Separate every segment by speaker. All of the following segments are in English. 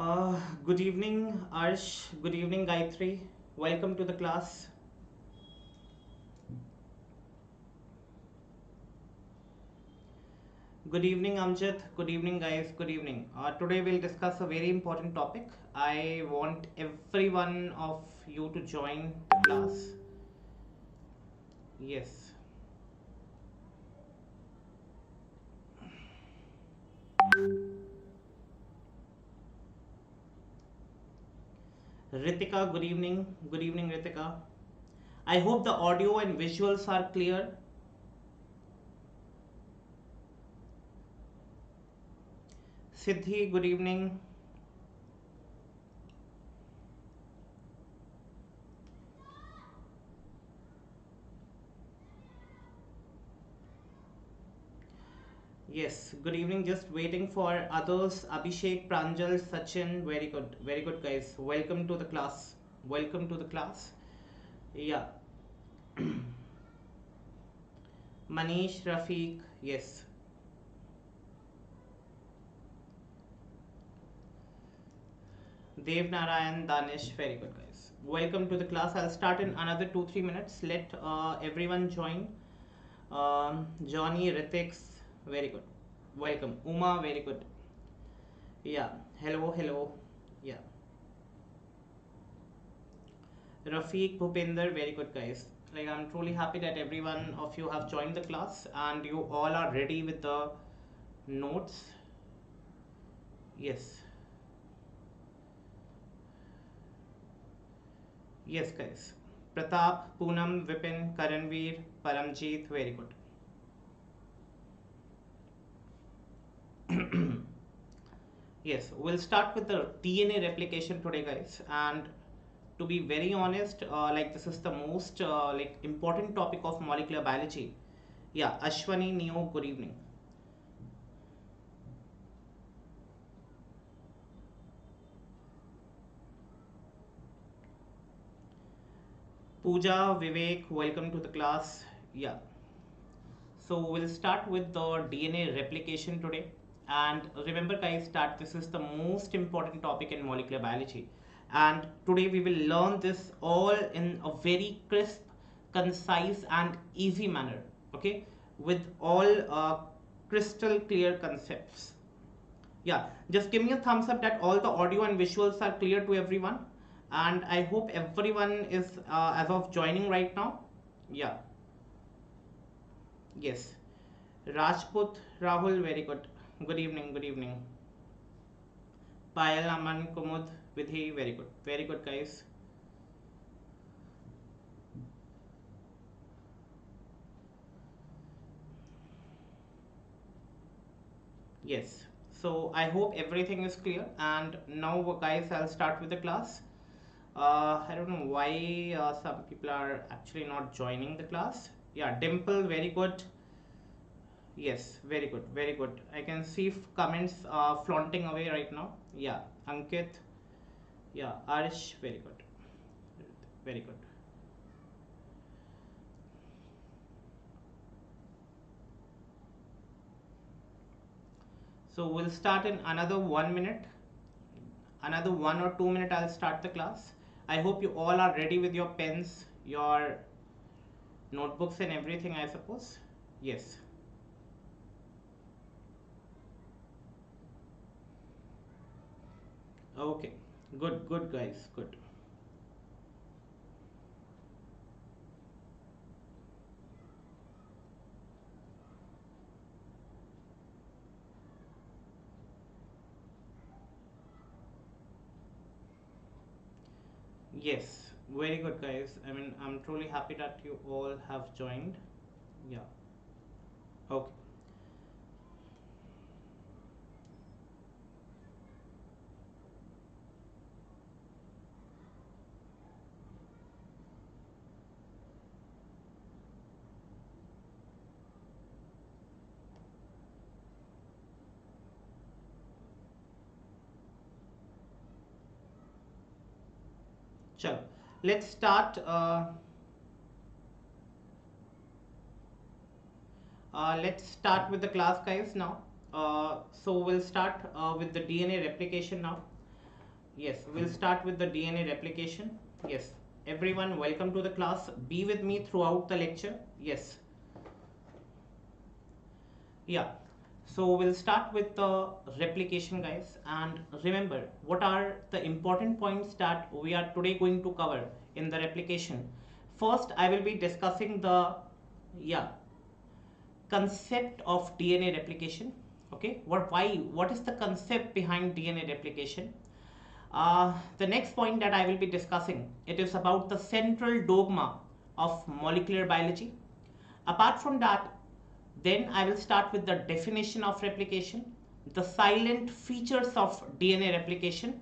Speaker 1: Good evening, Arsh. Good evening, Gayatri. Welcome to the class. Good evening, Amjad. Good evening, guys. Good evening. Today we'll discuss a very important topic. I want every one of you to join the class. Yes. Ritika, good evening. Good evening, Ritika. I hope the audio and visuals are clear. Siddhi, good evening. Yes, good evening. Just waiting for others. Abhishek, Pranjal, Sachin. Very good, guys. Welcome to the class. Welcome to the class. Yeah, Manish, Rafiq. Yes, Dev Narayan, Danish. Very good, guys. Welcome to the class. I'll start in another 2 3 minutes. Let everyone join. Johnny, Ritix. Very good. Welcome. Uma. Very good. Yeah. Hello, hello. Yeah. Rafiq, Bhupinder, very good, guys. Like, I'm truly happy that every one of you have joined the class and you all are ready with the notes. Yes, yes, guys. Pratap, Poonam, Vipin, Karanveer, Paramjeet, very good. Yes, we'll start with the DNA replication today, guys. And to be very honest, like this is the most like important topic of molecular biology. Yeah, Ashwani, Neo, good evening. Pooja, Vivek, welcome to the class. Yeah, so we'll start with the DNA replication today. And remember, guys, that this is the most important topic in molecular biology. And today we will learn this all in a very crisp, concise, and easy manner. Okay, with all crystal clear concepts. Yeah, just give me a thumbs up that all the audio and visuals are clear to everyone. And I hope everyone is as of joining right now. Yeah, yes. Rajput, Rahul, very good. Good evening, good evening. Payal, Aman, Kumud, Vidhi, very good. Very good, guys. Yes. So I hope everything is clear. And now, guys, I'll start with the class. I don't know why some people are actually not joining the class. Yeah, Dimple, very good. Yes, very good, very good. I can see comments flaunting away right now. Yeah, Ankit. Yeah, Arish, very good. Very good. So we'll start in another 1 minute. Another 1 or 2 minute I'll start the class. I hope you all are ready with your pens, your notebooks and everything, I suppose. Yes. Okay. Good, good, guys. Good. Yes, very good, guys. I mean, I'm truly happy that you all have joined. Yeah. Okay. Chalo. Let's start. Let's start with the class, guys, now. So we'll start with the DNA replication now. Yes, we'll start with the DNA replication. Yes, everyone, welcome to the class. Be with me throughout the lecture. Yes, yeah. So we'll start with the replication, guys. And remember, what are the important points that we are today going to cover in the replication? First, I will be discussing the yeah concept of DNA replication. Okay, what is the concept behind DNA replication? The next point that I will be discussing, it is about the central dogma of molecular biology. Apart from that, then I will start with the definition of replication, the silent features of DNA replication,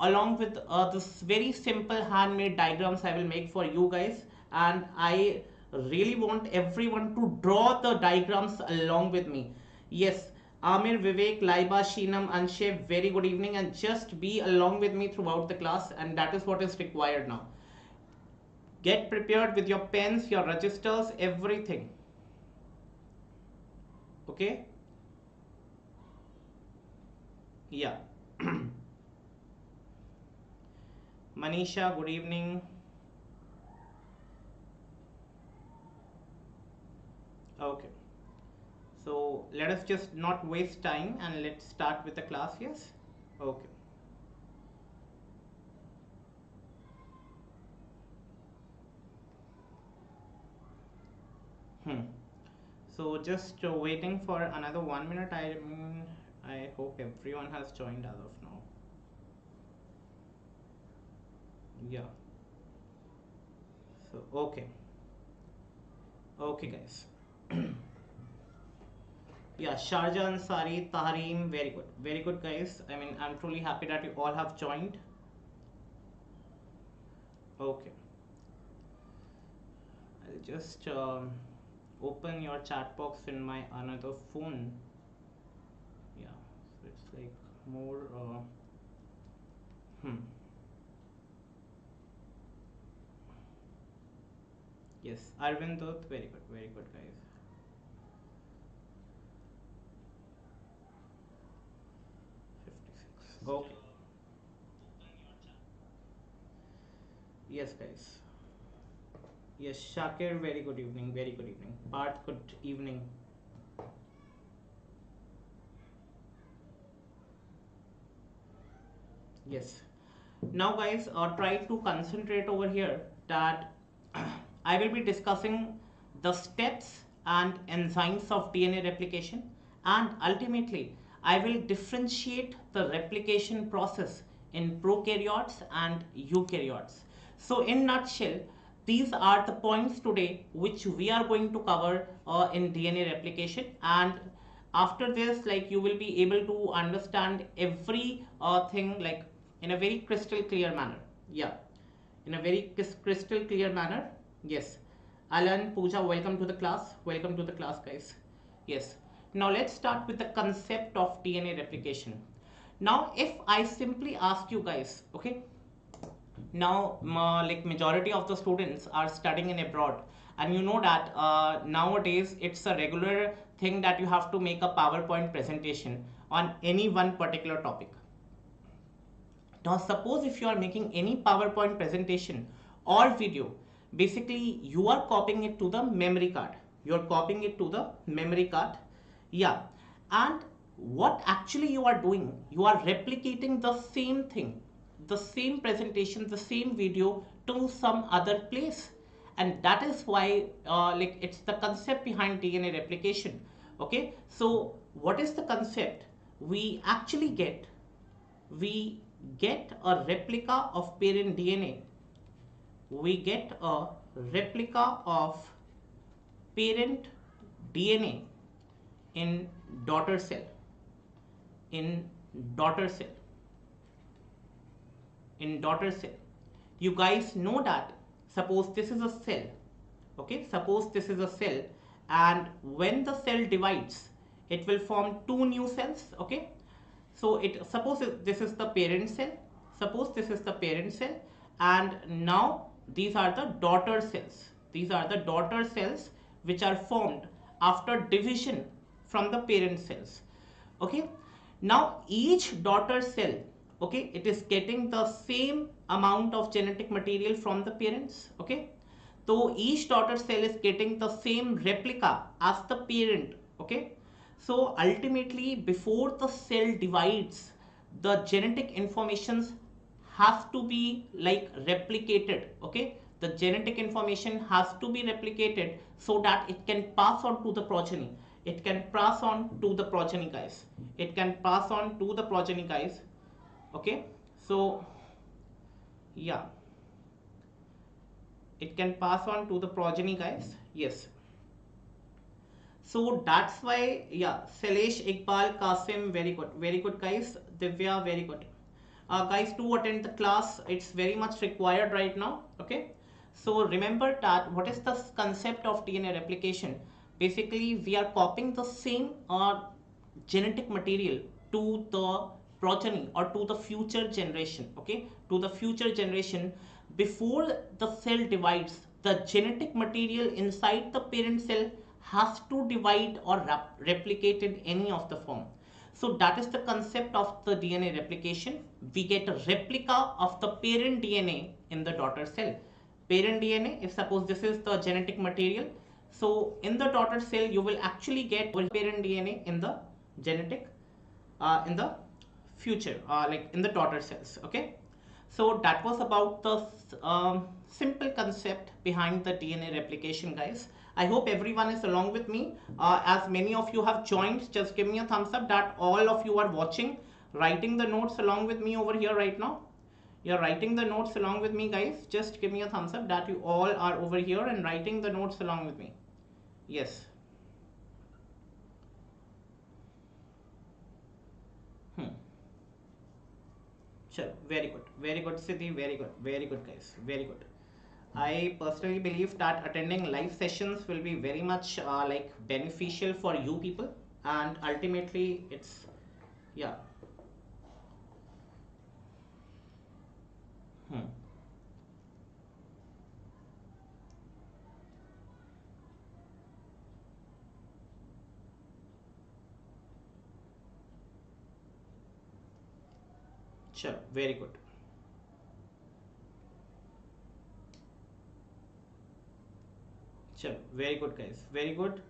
Speaker 1: along with this very simple handmade diagrams I will make for you guys. And I really want everyone to draw the diagrams along with me. Yes, Amir, Vivek, Laiba, Sheenam, Anshe, very good evening, and just be along with me throughout the class, and that is what is required now. Get prepared with your pens, your registers, everything. Okay? Yeah. Manisha, good evening. Okay. So let us just not waste time and let's start with the class. Yes? Okay. So just waiting for another 1 minute. I hope everyone has joined as of now. Yeah. So okay. Okay, guys. Yeah, Sharjah Ansari, Taharim, very good, guys. I mean, I'm truly happy that you all have joined. Okay, I'll just open your chat box in my another phone. Yeah, so it's like more. Yes, Arvind Dutt, very good, guys. Okay. Yes, guys. Yes, Shakir, very good evening, very good evening. Parth, good evening. Yes. Now, guys, try to concentrate over here that I will be discussing the steps and enzymes of DNA replication, and ultimately I will differentiate the replication process in prokaryotes and eukaryotes. So in nutshell, these are the points today which we are going to cover in DNA replication, and after this, like, you will be able to understand every thing, like, in a very crystal clear manner. Yeah, in a very crystal clear manner. Yes, Alan, Pooja, welcome to the class. Welcome to the class, guys. Yes. Now let's start with the concept of DNA replication. Now, if I simply ask you guys, okay, now like majority of the students are studying in abroad, and you know that nowadays it's a regular thing that you have to make a PowerPoint presentation on any one particular topic. Now suppose if you are making any PowerPoint presentation or video, basically you are copying it to the memory card. You are copying it to the memory card. Yeah. And what actually you are doing, you are replicating the same thing, the same presentation, the same video to some other place. And that is why like it's the concept behind DNA replication. Okay. So what is the concept? We get a replica of parent DNA. We get a replica of parent DNA in daughter cell. In daughter cell. In daughter cell. You guys know that suppose this is a cell. Okay, suppose this is a cell, and when the cell divides, it will form two new cells. Okay, so suppose this is the parent cell. Suppose this is the parent cell, and now these are the daughter cells. These are the daughter cells which are formed after division from the parent cells. Okay. Now each daughter cell okay, it is getting the same amount of genetic material from the parents. Okay, so each daughter cell is getting the same replica as the parent. Okay, so ultimately before the cell divides, the genetic informations has to be like replicated. Okay, the genetic information has to be replicated so that it can pass on to the progeny. It can pass on to the progeny, guys. It can pass on to the progeny, guys. Okay, so yeah, it can pass on to the progeny, guys. Yes, so that's why, yeah, Salesh, Iqbal, Kasim, very good guys. Divya, very good. Guys, do attend the class, it's very much required right now. Okay, so remember that what is the concept of DNA replication. Basically we are copying the same genetic material to the progeny or to the future generation. Okay, to the future generation. Before the cell divides, the genetic material inside the parent cell has to divide or replicate in any of the form. So that is the concept of the DNA replication. We get a replica of the parent DNA in the daughter cell. Parent DNA, if suppose this is the genetic material, so in the daughter cell you will actually get parent DNA in the genetic, in the future, like in the daughter cells. Okay, so that was about the simple concept behind the DNA replication, guys. I hope everyone is along with me. As many of you have joined, just give me a thumbs up that all of you are watching, writing the notes along with me over here right now. You're writing the notes along with me, guys. Just give me a thumbs up that you all are over here and writing the notes along with me. Yes. Sure, very good, Siddhi, very good, guys, very good. I personally believe that attending live sessions will be very much like beneficial for you people, and ultimately it's, yeah. Hmm. Sure, very good. Sure, very good, guys, very good.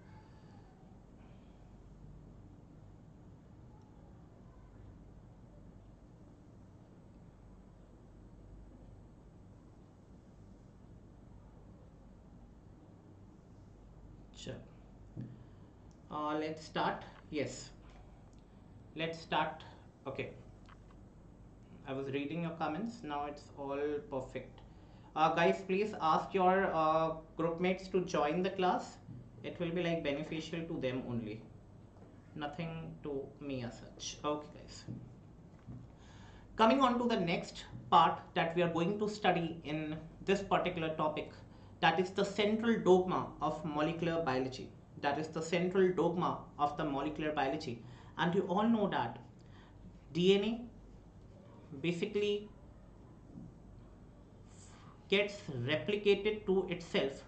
Speaker 1: Sure. Let's start. Yes, let's start. Okay. I was reading your comments. Now it's all perfect. Guys, please ask your group mates to join the class. It will be like beneficial to them only. Nothing to me as such. Okay, guys. Coming on to the next part that we are going to study in this particular topic, that is the central dogma of molecular biology. That is the central dogma of the molecular biology. And you all know that DNA basically gets replicated to itself.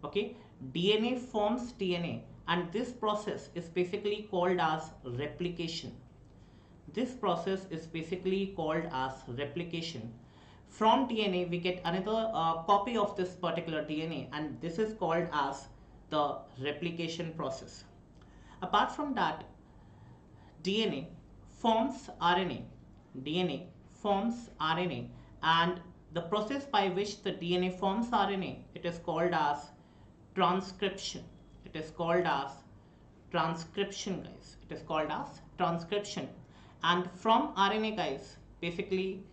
Speaker 1: Okay, DNA forms DNA, and this process is basically called as replication. This process is basically called as replication. From DNA we get another copy of this particular DNA, and this is called as the replication process. Apart from that, DNA forms RNA. DNA forms RNA, and the process by which the DNA forms RNA, it is called as transcription. It is called as transcription, guys. It is called as transcription. And from RNA, guys, basically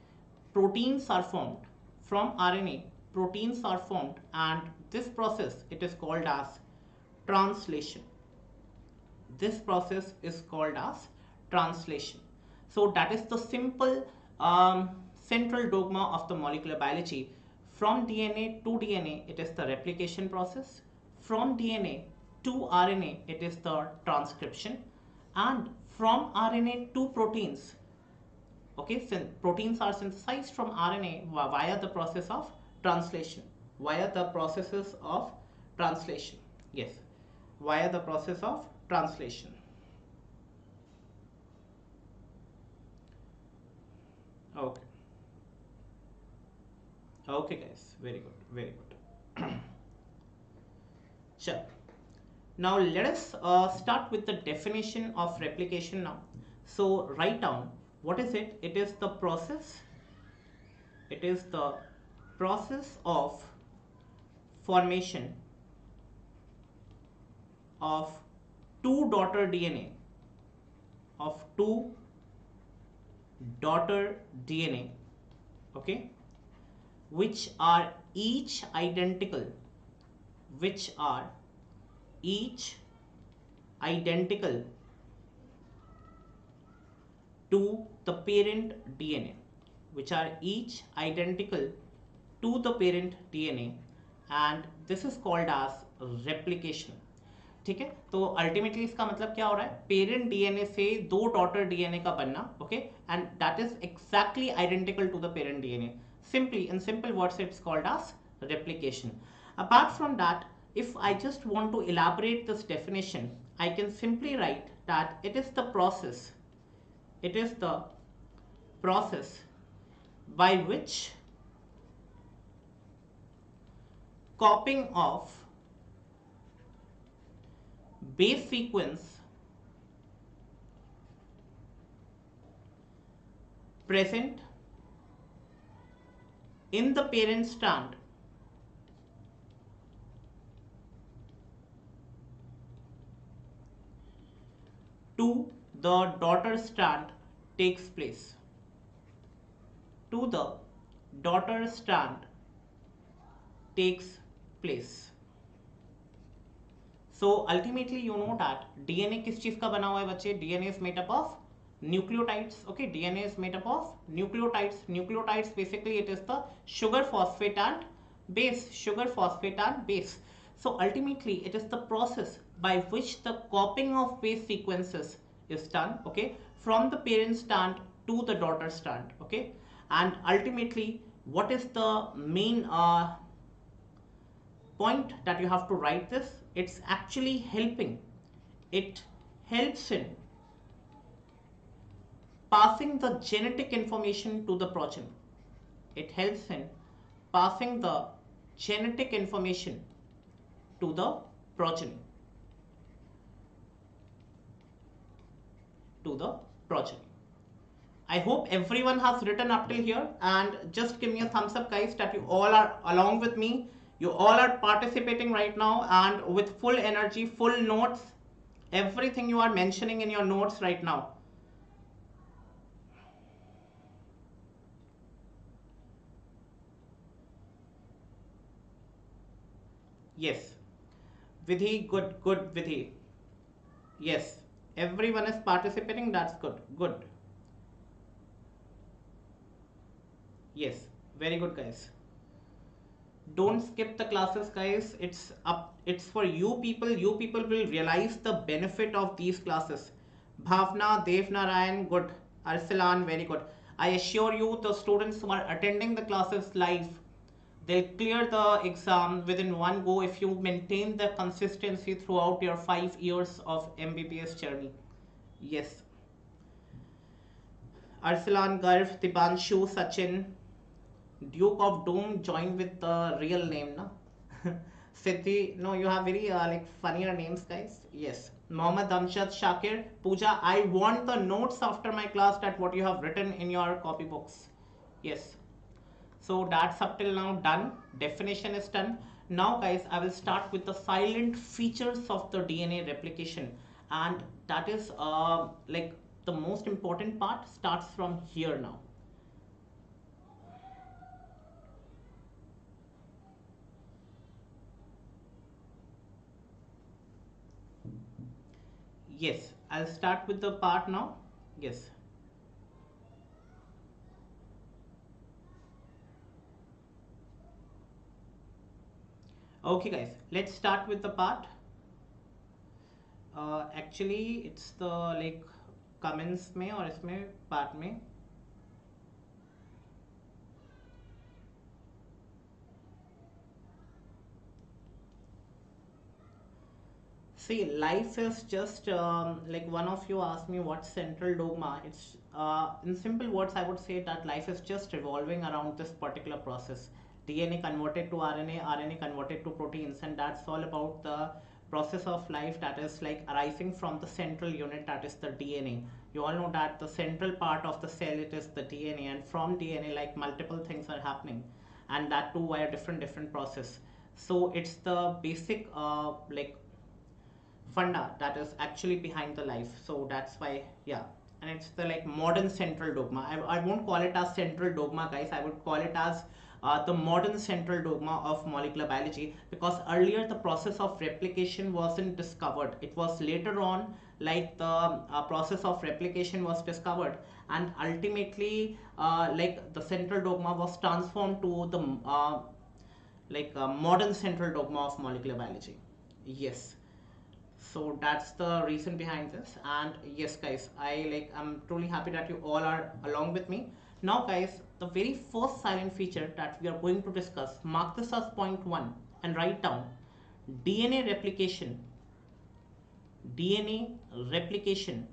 Speaker 1: proteins are formed. From RNA, proteins are formed, and this process, it is called as translation. This process is called as translation. So that is the simple central dogma of the molecular biology. From DNA to DNA, it is the replication process. From DNA to RNA, it is the transcription. And from RNA to proteins, okay, proteins are synthesized from RNA via the process of translation. Via the processes of translation. Yes, via the process of translation. Okay. Okay, guys. Very good. Very good. Sure. Now let us start with the definition of replication now. So write down what is it? It is the process. It is the process of formation of two daughter DNA of two daughter DNA, okay, which are each identical, which are each identical to the parent DNA, which are each identical to the parent DNA, and this is called as replication. ठीक है, तो ultimately इसका मतलब क्या हो रहा है, parent DNA से दो डॉटर डीएनए का बनना, okay, and that is exactly identical to the parent DNA. Simply, in simple words, it's called as replication. Apart from that, if I just want to elaborate this definition, I can simply write that it is the process, it is the process by which copying of base sequence present in the parent strand to the daughter strand takes place. To the daughter strand takes place. So ultimately you know that DNA किस चीज का बना हुआ है बच्चे? DNA is made up of nucleotides. Okay, DNA is made up of nucleotides. Nucleotides basically it is the sugar, phosphate and base. Sugar, phosphate and base. So ultimately it is the process by which the copying of base sequences is done. Okay, from the parent strand to the daughter strand. Okay, and ultimately what is the main point that you have to write this? It's actually helping, it helps in passing the genetic information to the progeny. It helps in passing the genetic information to the progeny. To the progeny. I hope everyone has written up till here, and just give me a thumbs up, guys, that you all are along with me. You all are participating right now and with full energy, full notes, everything you are mentioning in your notes right now. Yes. Vidhi, good, good, Vidhi. Yes. Everyone is participating, that's good, good. Yes, very good, guys. Don't skip the classes, guys. It's up, it's for you people. You people will realize the benefit of these classes. Bhavna, Dev Narayan, good. Arsalan, very good. I assure you, the students who are attending the classes live, they'll clear the exam within one go if you maintain the consistency throughout your 5 years of MBBS journey. Yes. Arsalan, Garv, Tibanshu, Sachin, Duke of Doom joined with the real name, na? Siddhi, no, you have very like funnier names, guys. Yes. Mohammad Amjad Shakir, Pooja, I want the notes after my class that what you have written in your copybooks. Yes. So that's up till now done. Definition is done. Now, guys, I will start with the silent features of the DNA replication, and that is like the most important part starts from here now. Yes, I'll start with the part now. Yes. Okay, guys, let's start with the part. Actually, it's the like comments में और इसमें part में. See, life is just like one of you asked me what's central dogma. It's in simple words, I would say that life is just revolving around this particular process. DNA converted to RNA, RNA converted to proteins, and that's all about the process of life that is like arising from the central unit, that is the DNA. You all know that the central part of the cell, it is the DNA, and from DNA like multiple things are happening, and that too via different process. So it's the basic like funda that is actually behind the life. So that's why, yeah. And it's the like modern central dogma. I won't call it as central dogma, guys. I would call it as the modern central dogma of molecular biology, because earlier the process of replication wasn't discovered. It was later on like the process of replication was discovered, and ultimately like the central dogma was transformed to the modern central dogma of molecular biology. Yes, so that's the reason behind this. And yes guys, I'm truly happy that you all are along with me. Now guys, the very first silent feature that we are going to discuss, mark this as point 1 and write down: DNA replication. DNA replication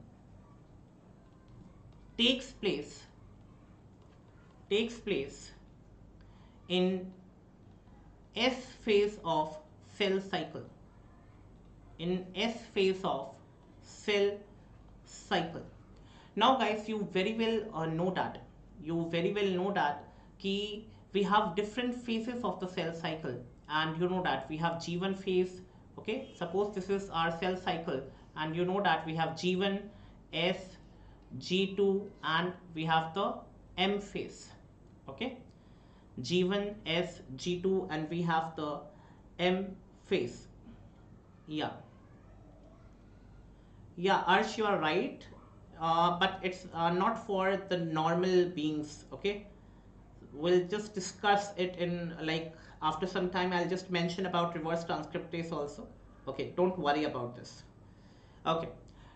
Speaker 1: takes place in S phase of cell cycle. In S phase of cell cycle. Now guys, you very well know that कि we have different phases of the cell cycle, and you know that we have G1 phase. Okay, suppose this is our cell cycle, and you know that we have G1, S, G2, and we have the M phase. Okay, G1, S, G2, and we have the M phase. Yeah, Arsh, you are right, but it's not for the normal beings. Okay, we'll just discuss it in like after some time. I'll just mention about reverse transcriptase also. Okay, don't worry about this. Okay,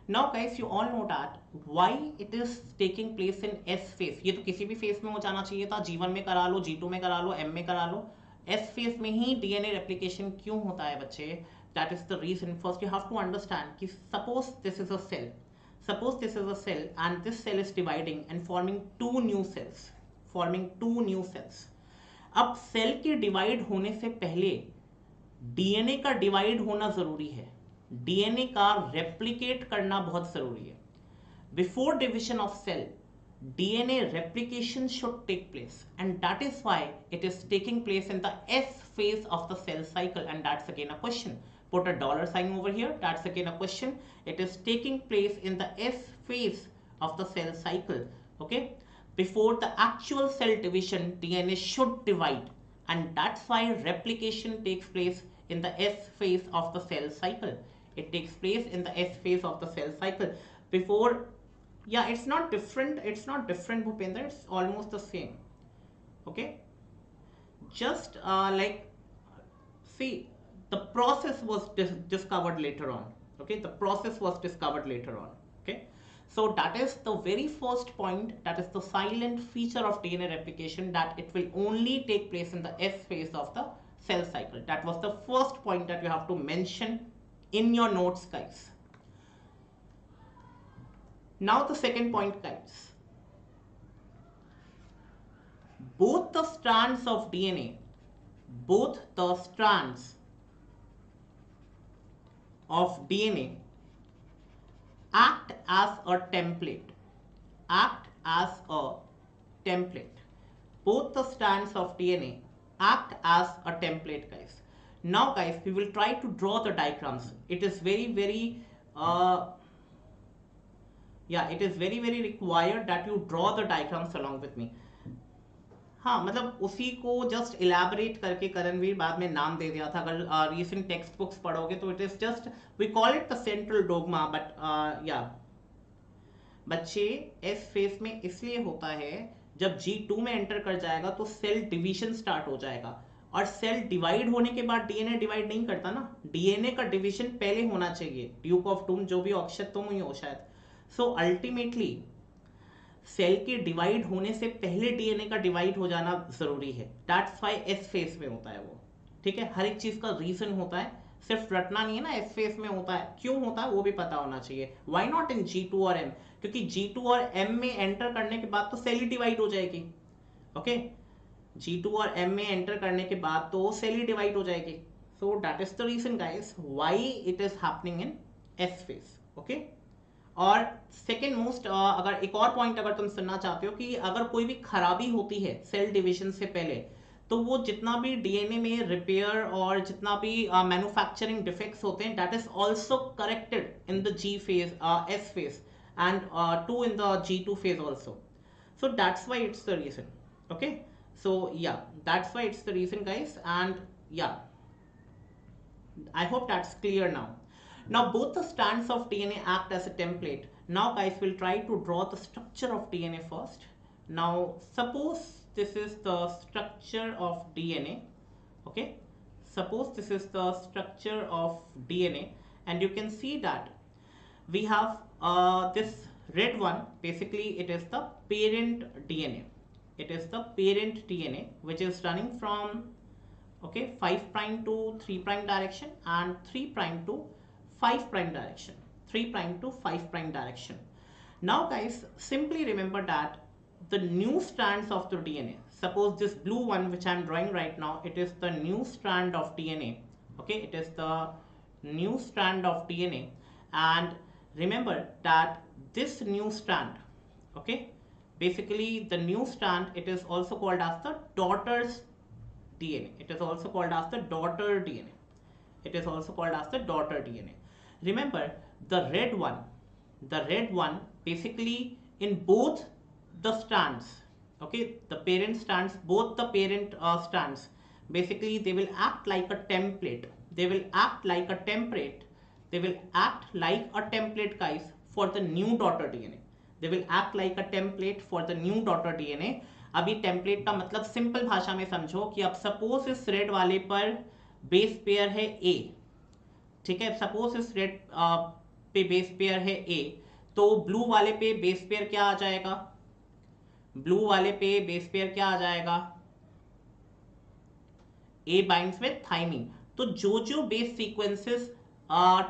Speaker 1: now guys, you all know that why it is taking place in S phase. ये तो किसी भी phase में हो जाना चाहिए था, G1 में करा लो, G2 में करा लो, M में करा लो. S phase में ही DNA replication क्यों होता है बच्चे? That is the reason. First you have to understand कि suppose this is a cell. Suppose this is a cell and this cell is dividing and forming two new cells. अब cell के divide होने से पहले DNA का divide होना जरूरी है. डीएनए का रेप्लिकेट करना बहुत जरूरी है. Before division of cell, DNA replication should take place, and that is why it is taking place in the S phase of the cell cycle. And that's again a question. Put a dollar sign over here. That's again a question. It is taking place in the S phase of the cell cycle. Okay, before the actual cell division, DNA should divide, and that's why replication takes place in the S phase of the cell cycle. It takes place in the S phase of the cell cycle. Before, yeah, it's not different, Bhupender, it's almost the same. Okay, just like see, the process was discovered later on. Okay, the process was discovered later on. Okay, so that is the very first point, that is the silent feature of DNA replication, that it will only take place in the S phase of the cell cycle. That was the first point that you have to mention in your notes, guys. Now the second point, guys. Both the strands of DNA act as a template. Both the strands of DNA act as a template, guys. Now guys, we will try to draw the diagrams. It is very required that you draw the diagrams along with me. हाँ, मतलब उसी को just elaborate करके करणवीर बाद में नाम दे दिया था. अगर रीसेंट टेक्स्ट बुक्स पढ़ोगे तो it is just we call it the central dogma. But या बच्चे, एस फेस में इसलिए होता है जब G2 में एंटर कर जाएगा तो सेल डिवीजन स्टार्ट हो जाएगा, और सेल डिवाइड होने के बाद डीएनए डिवाइड नहीं करता ना. डीएनए का डिवीजन पहले होना चाहिए. ड्यूक ऑफ टूम जो भी अक्षर तुम ही हो शायद. सो अल्टीमेटली सेल के डिवाइड होने से पहले डीएनए का डिवाइड हो जाना जरूरी है. दैट्स व्हाई एस फेज में होता है वो. ठीक है, हर एक चीज का रीजन होता है. सिर्फ रटना नहीं है ना, एस फेस में होता है, क्यों होता है वो भी पता होना चाहिए। वाई नॉट इन G2 और M? क्योंकि G2 और M में एंटर करने के बाद तो सेल ही डिवाइड हो जाएगी। ओके, G2 और M में एंटर करने के बाद तो सेल ही डिवाइड हो जाएगी। So that is the reason guys why it is happening in S phase. Okay, और सेकेंड मोस्ट, अगर एक और पॉइंट अगर तुम सुनना चाहते हो कि अगर कोई भी खराबी होती है सेल डिवीजन से पहले, तो वो जितना भी डीएनए में रिपेयर और जितना भी मैन्युफैक्चरिंग डिफेक्ट्स होते हैं, that is also corrected in the G phase, S phase, and too in the G2 phase also. So that's why it's the reason. Okay, so yeah, that's why it's the reason guys, and yeah, I hope that's clear now. Now both the strands of DNA act as a template. Now guys, we'll try to draw the structure of DNA first. Now suppose this is the structure of DNA. Okay, suppose this is the structure of DNA, and you can see that we have this red one. Basically it is the parent DNA. It is the parent DNA which is running from, okay, 5 prime to 3 prime direction, and 3 prime to 5 prime direction, 3 prime to 5 prime direction. Now guys, simply remember that the new strands of the DNA, suppose this blue one which I am drawing right now, it is the new strand of DNA. Okay, it is the new strand of DNA, and remember that this new strand, okay, basically the new strand, it is also called as the daughter's DNA. It is also called as the daughter DNA. It is also called as the daughter DNA. Remember the red one basically in both the strands, okay, the parent strands, both the parent strands, basically they will act like a template. They will act like a template. They will act like a template guys for the new daughter DNA. They will act like a template for the new daughter DNA. अभी template का मतलब simple भाषा में समझो कि अब suppose इस red वाले पर बेस पेयर है ए, ठीक है, सपोज इस रेड पे बेस पेयर है ए, तो ब्लू वाले पे बेस पेयर क्या आ जाएगा, ब्लू वाले पे बेस पेयर क्या आ जाएगा, ए बाइंड्स विद थाइमिन। तो जो जो बेस सीक्वेंसेस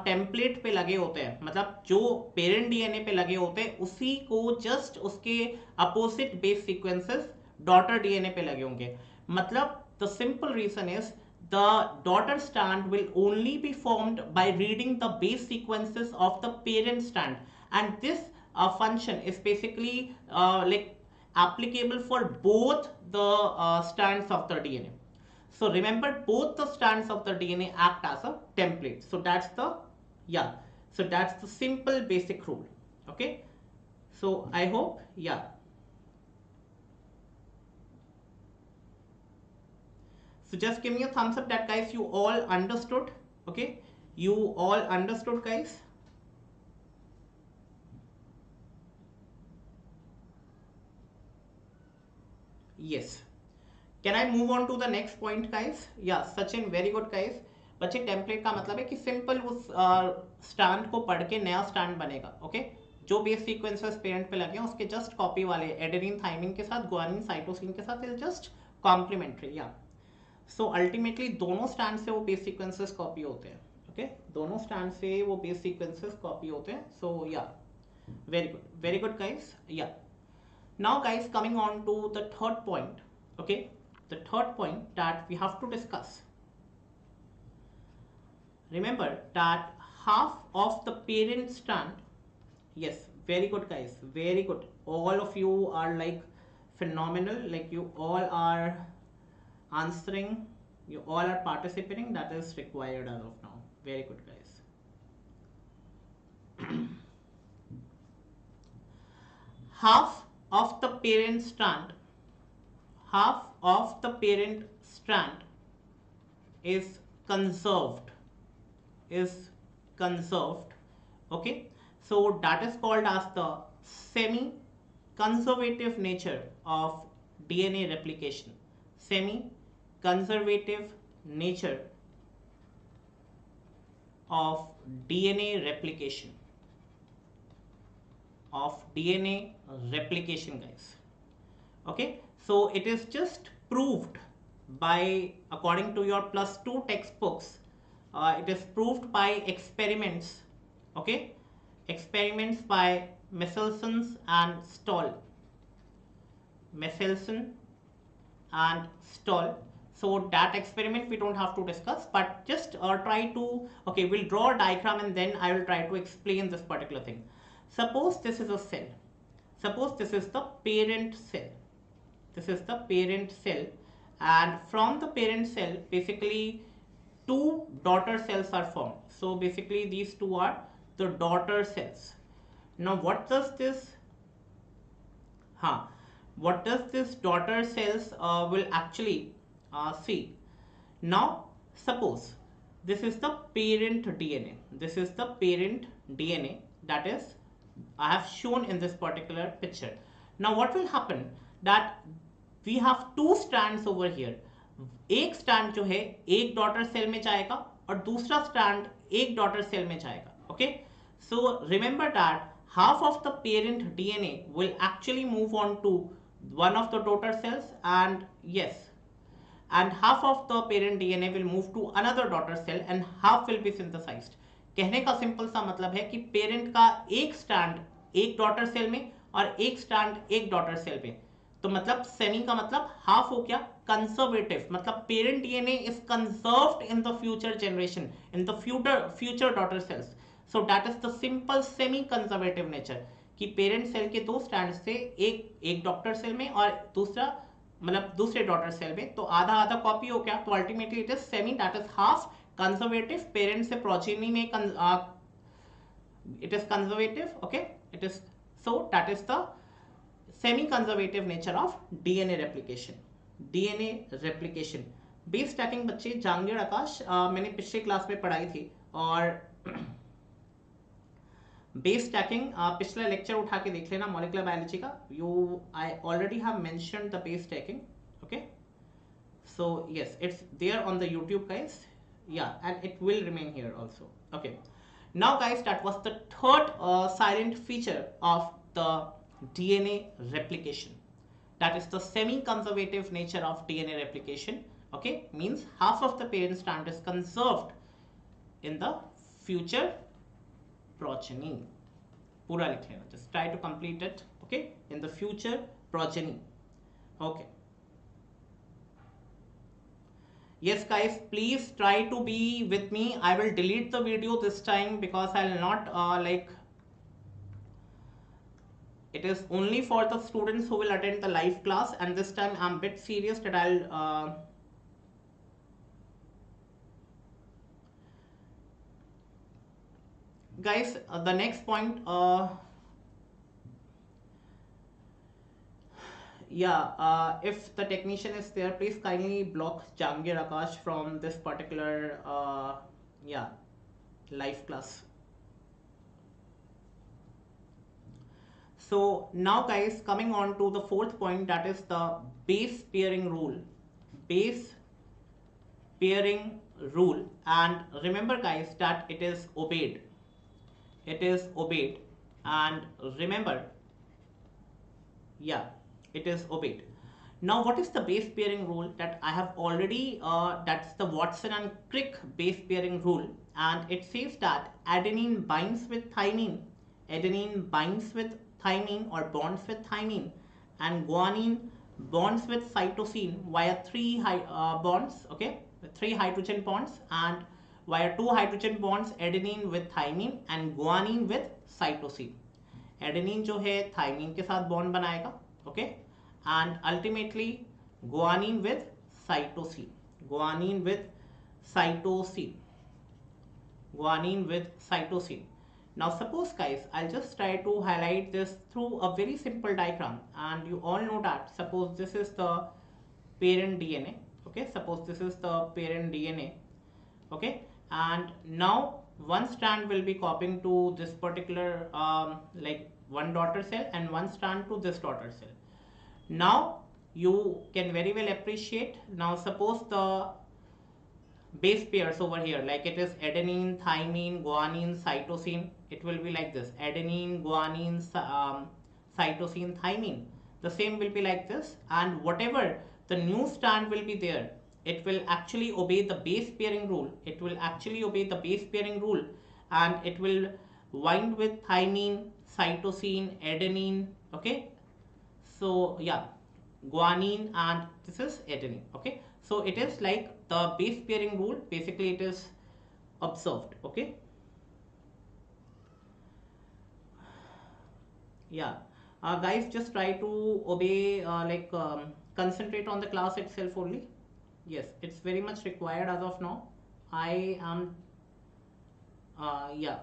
Speaker 1: टेम्पलेट पे लगे होते हैं, मतलब जो पेरेंट डीएनए पे लगे होते हैं, उसी को जस्ट उसके opposite base sequences daughter DNA पे लगे होंगे। मतलब the simple reason is the daughter strand will only be formed by reading the base sequences of the parent strand, and this function is basically like applicable for both the strands of the DNA. So remember, both the strands of the DNA act as a template. So that's the, yeah, so that's the simple basic rule. Okay, so I hope, yeah, so just give me a thumbs up that guys you all understood. Okay, you all understood guys. Yes, can I move on to the next point guys? Yeah, Sachin, very good guys. बच्चे template का मतलब है कि simple उस stand को पढ़ के नया स्टैंड बनेगा। ओके, जो बेस सीक्वेंसेस पेरेंट पे लगे हैं उसके जस्ट कॉपी वाले, एडेनिन थाइमिन के साथ, गुआनिन साइटोसिन के साथ, जस्ट कॉम्प्लीमेंट्री। या सो अल्टीमेटली दोनों स्टैंड से वो बेस सीक्वेंसेस कॉपी होते हैं। ओके, दोनों स्टैंड से वो बेस सीक्वेंसेस कॉपी होते हैं। सो या वेरी गुड गाइस। या now guys, coming on to the third point. Okay, the third point that we have to discuss, remember that half of the parent strand, yes, very good guys, very good, all of you are like phenomenal, like you all are answering, you all are participating, that is required as of now. Very good guys. half of the parent strand, half of the parent strand is conserved, okay, so that is called as the semi conservative nature of DNA replication. Semi conservative nature of DNA replication, of DNA replication guys. Okay, so it is just proved by, according to your +2 textbooks, it is proved by experiments, okay, experiments by Michelson and Stoll. Michelson and Stoll. So that experiment we don't have to discuss, but just try to, okay, we'll draw a diagram and then I will try to explain this particular thing. Suppose this is a cell. Suppose this is the parent cell. This is the parent cell, and from the parent cell, basically two daughter cells are formed. So basically these two are the daughter cells. Now what does this, what does this daughter cells will actually see? Now suppose this is the parent DNA. This is the parent DNA that is I have shown in this particular picture. Now what will happen that we have two strands over here. एक strand जो है एक daughter cell में जाएगा और दूसरा strand एक daughter cell में जाएगा. Okay, so remember that half of the parent DNA will actually move on to one of the daughter cells, and yes, and half of the parent DNA will move to another daughter cell and half will be synthesized. कहने का simple सा मतलब है कि parent का एक strand एक daughter cell में और एक स्ट्रैंड एक डॉटर सेल में. तो मतलब सेमी का मतलब हाफ हो गया. कंजर्वेटिव मतलब parent DNA is conserved in the future generation, in the future daughter cells. So that is the simple semi conservative nature कि पेरेंट सेल के दो स्ट्रैंड से एक डॉटर सेल में और दूसरा मतलब दूसरे डॉटर सेल में, तो आधा आधा कॉपी हो गया. तो ultimately it is semi, that is half conservative. Parent से प्रोजेनी में it is conservative. Okay, it is, so that is the semi conservative nature of DNA replication. DNA replication base stacking बच्चे जहांगीर आकाश मैंने पिछले class में पढ़ाई थी, और base stacking पिछला लेक्चर उठा के देख लेना मॉलिक्यूलर बायोलॉजी का. You I already have mentioned the base stacking. Okay, so yes, it's there on the YouTube guys. Yeah, and it will remain here also. Okay, now guys, that was the third silent feature of the DNA replication. That is the semi-conservative nature of DNA replication. Okay, means half of the parent strand is conserved in the future progeny. पूरा लिख लेना. Just try to complete it. Okay, in the future progeny. Okay. Yes, guys, please try to be with me. I will delete the video this time because I will not it is only for the students who will attend the live class, and this time I'm a bit serious that I'll guys, the next point, if the technician is there, please kindly block Jahangir Akash from this particular live class. So now guys, coming on to the fourth point, that is the base pairing rule. Base pairing rule, and remember guys that it is obeyed. It is obeyed, and remember, it is obeyed. Now what is the base pairing rule that I have already that's the Watson and Crick base pairing rule, and it says that adenine binds with thymine, adenine binds with thymine or bonds with thymine, and guanine bonds with cytosine via three bonds, okay, three hydrogen bonds, and via two hydrogen bonds, adenine with thymine and guanine with cytosine. Adenine जो है thymine के साथ bond बनाएगा, okay, and ultimately guanine with cytosine, guanine with cytosine, guanine with cytosine. Now suppose guys, I'll just try to highlight this through a very simple diagram, and you all know that suppose this is the parent DNA. Okay, suppose this is the parent DNA. Okay, and now one strand will be copying to this particular like one daughter cell and one strand to this daughter cell. Now you can very well appreciate, now suppose the base pairs over here, like it is adenine, thymine, guanine, cytosine. It will be like this: adenine, guanine, cytosine, thymine. The same will be like this, and whatever the new strand will be there, it will actually obey the base pairing rule. It will actually obey the base pairing rule, and it will wind with thymine, cytosine, adenine. Okay, so yeah, guanine, and this is adenine. Okay, so it is like the base pairing rule. Basically, it is observed. Okay, yeah. Guys, just try to obey, concentrate on the class itself only. Yes, it's very much required as of now. I am, yeah.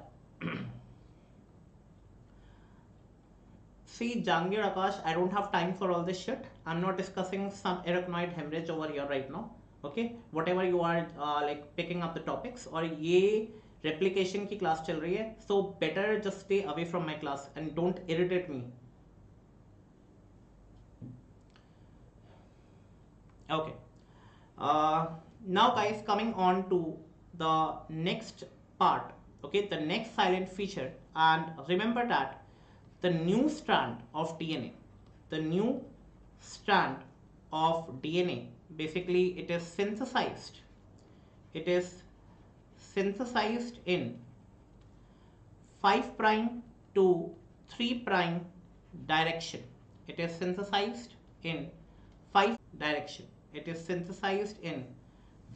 Speaker 1: See, Jangir Akash, I don't have time for all this shit. I'm not discussing some arachnoid hemorrhage over here right now. Okay, whatever you are like picking up the topics, और ये replication की class चल रही है, so better just stay away from my class and don't irritate me. Okay. Now guys, coming on to the next part. Okay, the next silent feature, and remember that the new strand of DNA, the new strand of DNA, basically it is synthesized. It is synthesized in 5 prime to 3 prime direction. It is synthesized in 5 direction. It is synthesized in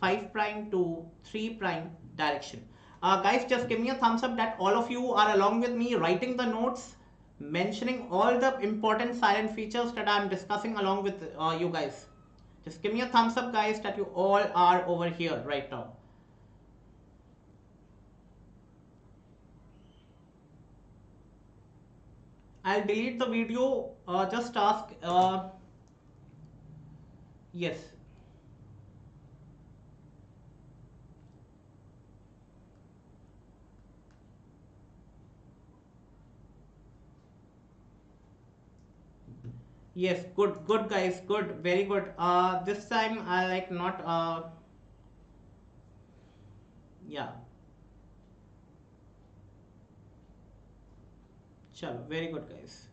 Speaker 1: 5 prime to 3 prime direction. Guys, just give me a thumbs up that all of you are along with me writing the notes, mentioning all the important silent features that I am discussing along with you guys. Just give me a thumbs up, guys, that you all are over here right now. I'll delete the video. Just ask. Yes. Yes, good guys, good, very good. This time I like not. Yeah. Chalo, very good guys.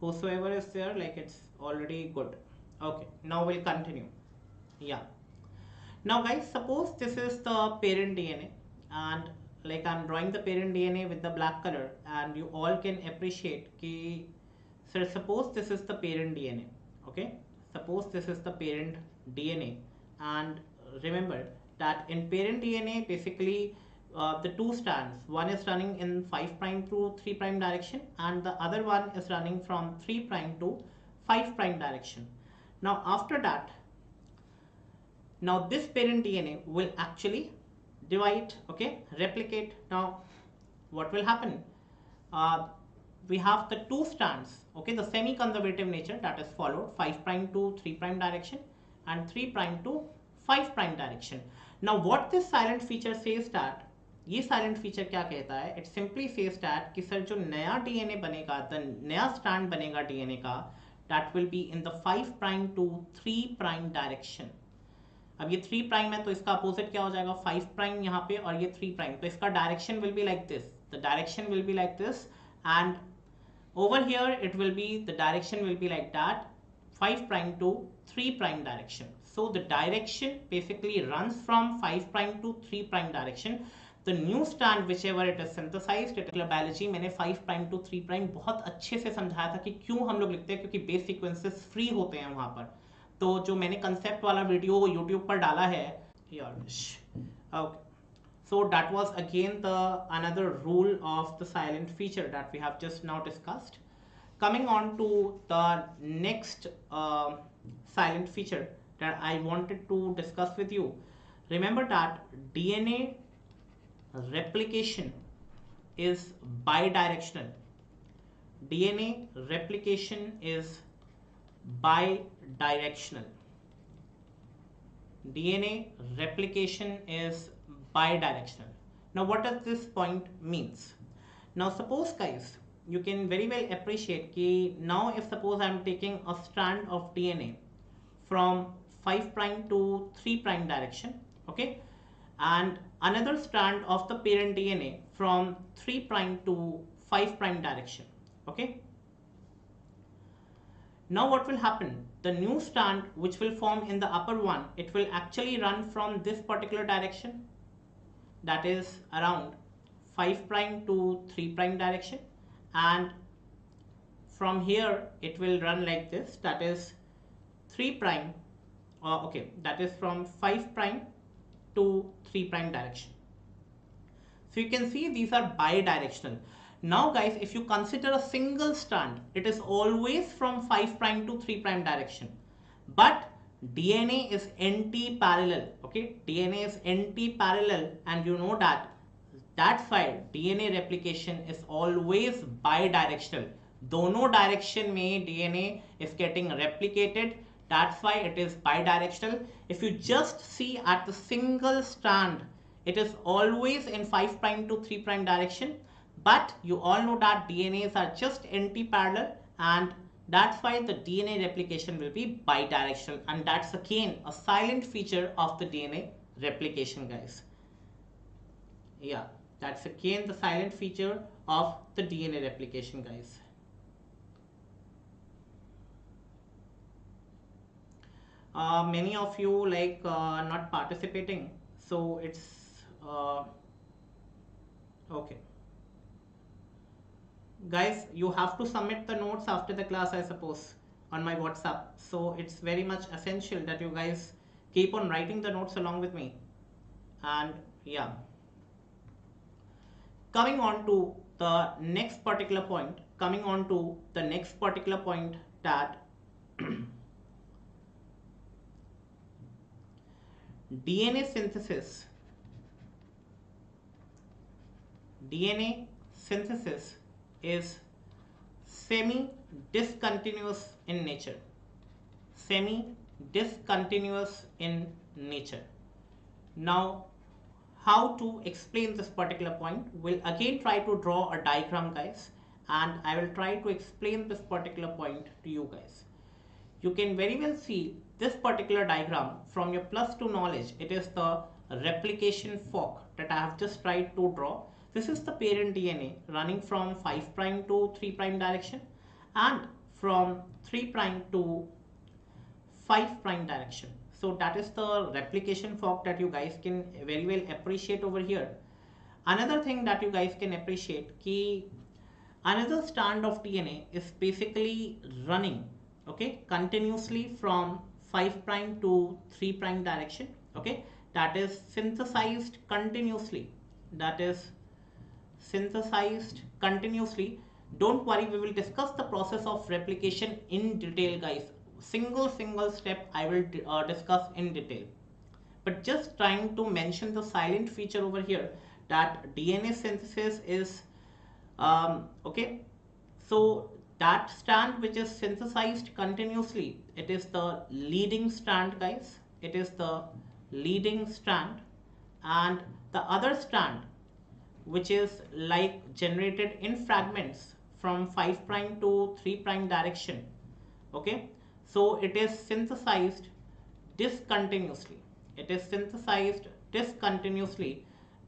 Speaker 1: Whosoever is there, like it's already good. Okay, now we'll continue. Yeah. Now guys, suppose this is the parent DNA, and like I'm drawing the parent DNA with the black color, and you all can appreciate ki, so suppose this is the parent DNA. Okay, suppose this is the parent DNA, and remember that in parent DNA, basically the two strands, one is running in 5 prime to 3 prime direction, and the other one is running from 3 prime to 5 prime direction. Now after that, now this parent DNA will actually divide, okay, replicate. Now what will happen? We have the two strands, okay, the semi-conservative nature that is followed, 5 prime to 3 prime direction and 3 prime to 5 prime direction. Now what this silent feature says that, ये silent feature क्या कहता है? It simply says that कि sir जो नया DNA बनेगा, the नया strand बनेगा DNA का, that will be in the 5 prime to 3 prime direction. अब ये 3 प्राइम है तो इसका अपोजिट क्या हो जाएगा? 5 प्राइम यहाँ पे, और ये 3 प्राइम, तो इसका direction will be like this, the direction will be like this, and over here it will be, the direction will be like that, 5 prime to 3 prime direction. So the direction basically runs from 5 prime to 3 prime direction. The new strand whichever it is synthesized, it biology मैंने 5 prime to 3 prime बहुत अच्छे से समझाया था कि क्यों हम लोग लिखते हैं, क्योंकि बेस सीक्वेंसेस फ्री होते हैं वहां पर. तो जो मैंने कंसेप्ट वाला वीडियो YouTube पर डाला है, okay. So that was again the another rule of the silent feature that we have just now discussed. Coming on to the next silent feature that I wanted to discuss with you. Remember that DNA replication is bidirectional. DNA replication is bidirectional. DNA replication is bidirectional. Now what does this point means? Now suppose guys, you can very well appreciate कि now if suppose I am taking a strand of DNA from 5 prime to 3 prime direction, okay, and another strand of the parent DNA from 3 prime to 5 prime direction, okay. Now what will happen, the new strand which will form in the upper one, it will actually run from this particular direction, that is around 5 prime to 3 prime direction, and from here it will run like this, that is 3 prime, okay, that is from 5 prime to 3 prime direction. So you can see these are bidirectional. Now guys, if you consider a single strand, it is always from 5 prime to 3 prime direction. But DNA is anti-parallel, okay? DNA is anti-parallel, and you know that. That's why DNA replication is always bidirectional. दोनों direction में DNA is getting replicated. That's why it is bidirectional. If you just see at the single strand, it is always in 5 prime to 3 prime direction. But you all know that DNAs are just anti-parallel, and that's why the DNA replication will be bidirectional, and that's again a silent feature of the DNA replication, guys. Yeah, that's again the silent feature of the DNA replication, guys. Many of you like not participating, so it's okay. Guys, you have to submit the notes after the class, I suppose, on my WhatsApp. So it's very much essential that you guys keep on writing the notes along with me. And yeah, coming on to the next particular point, that DNA synthesis is semi-discontinuous in nature. Now, how to explain this particular point? We'll again try to draw a diagram, guys, and I will try to explain this particular point to you guys. You can very well see this particular diagram from your +2 knowledge. It is the replication fork that I have just tried to draw. This is the parent DNA running from 5 prime to 3 prime direction, and from 3 prime to 5 prime direction. So that is the replication fork that you guys can very well appreciate over here. Another thing that you guys can appreciate ki another strand of DNA is basically running, okay, continuously from 5 prime to 3 prime direction, okay, that is synthesized continuously. Don't worry, we will discuss the process of replication in detail, guys. Single step I will discuss in detail, but just trying to mention the silent feature over here, that DNA synthesis is okay. So that strand which is synthesized continuously, it is the leading strand, guys. It is the leading strand, and the other strand which is like generated in fragments from 5 prime to 3 prime direction, okay, so it is synthesized discontinuously.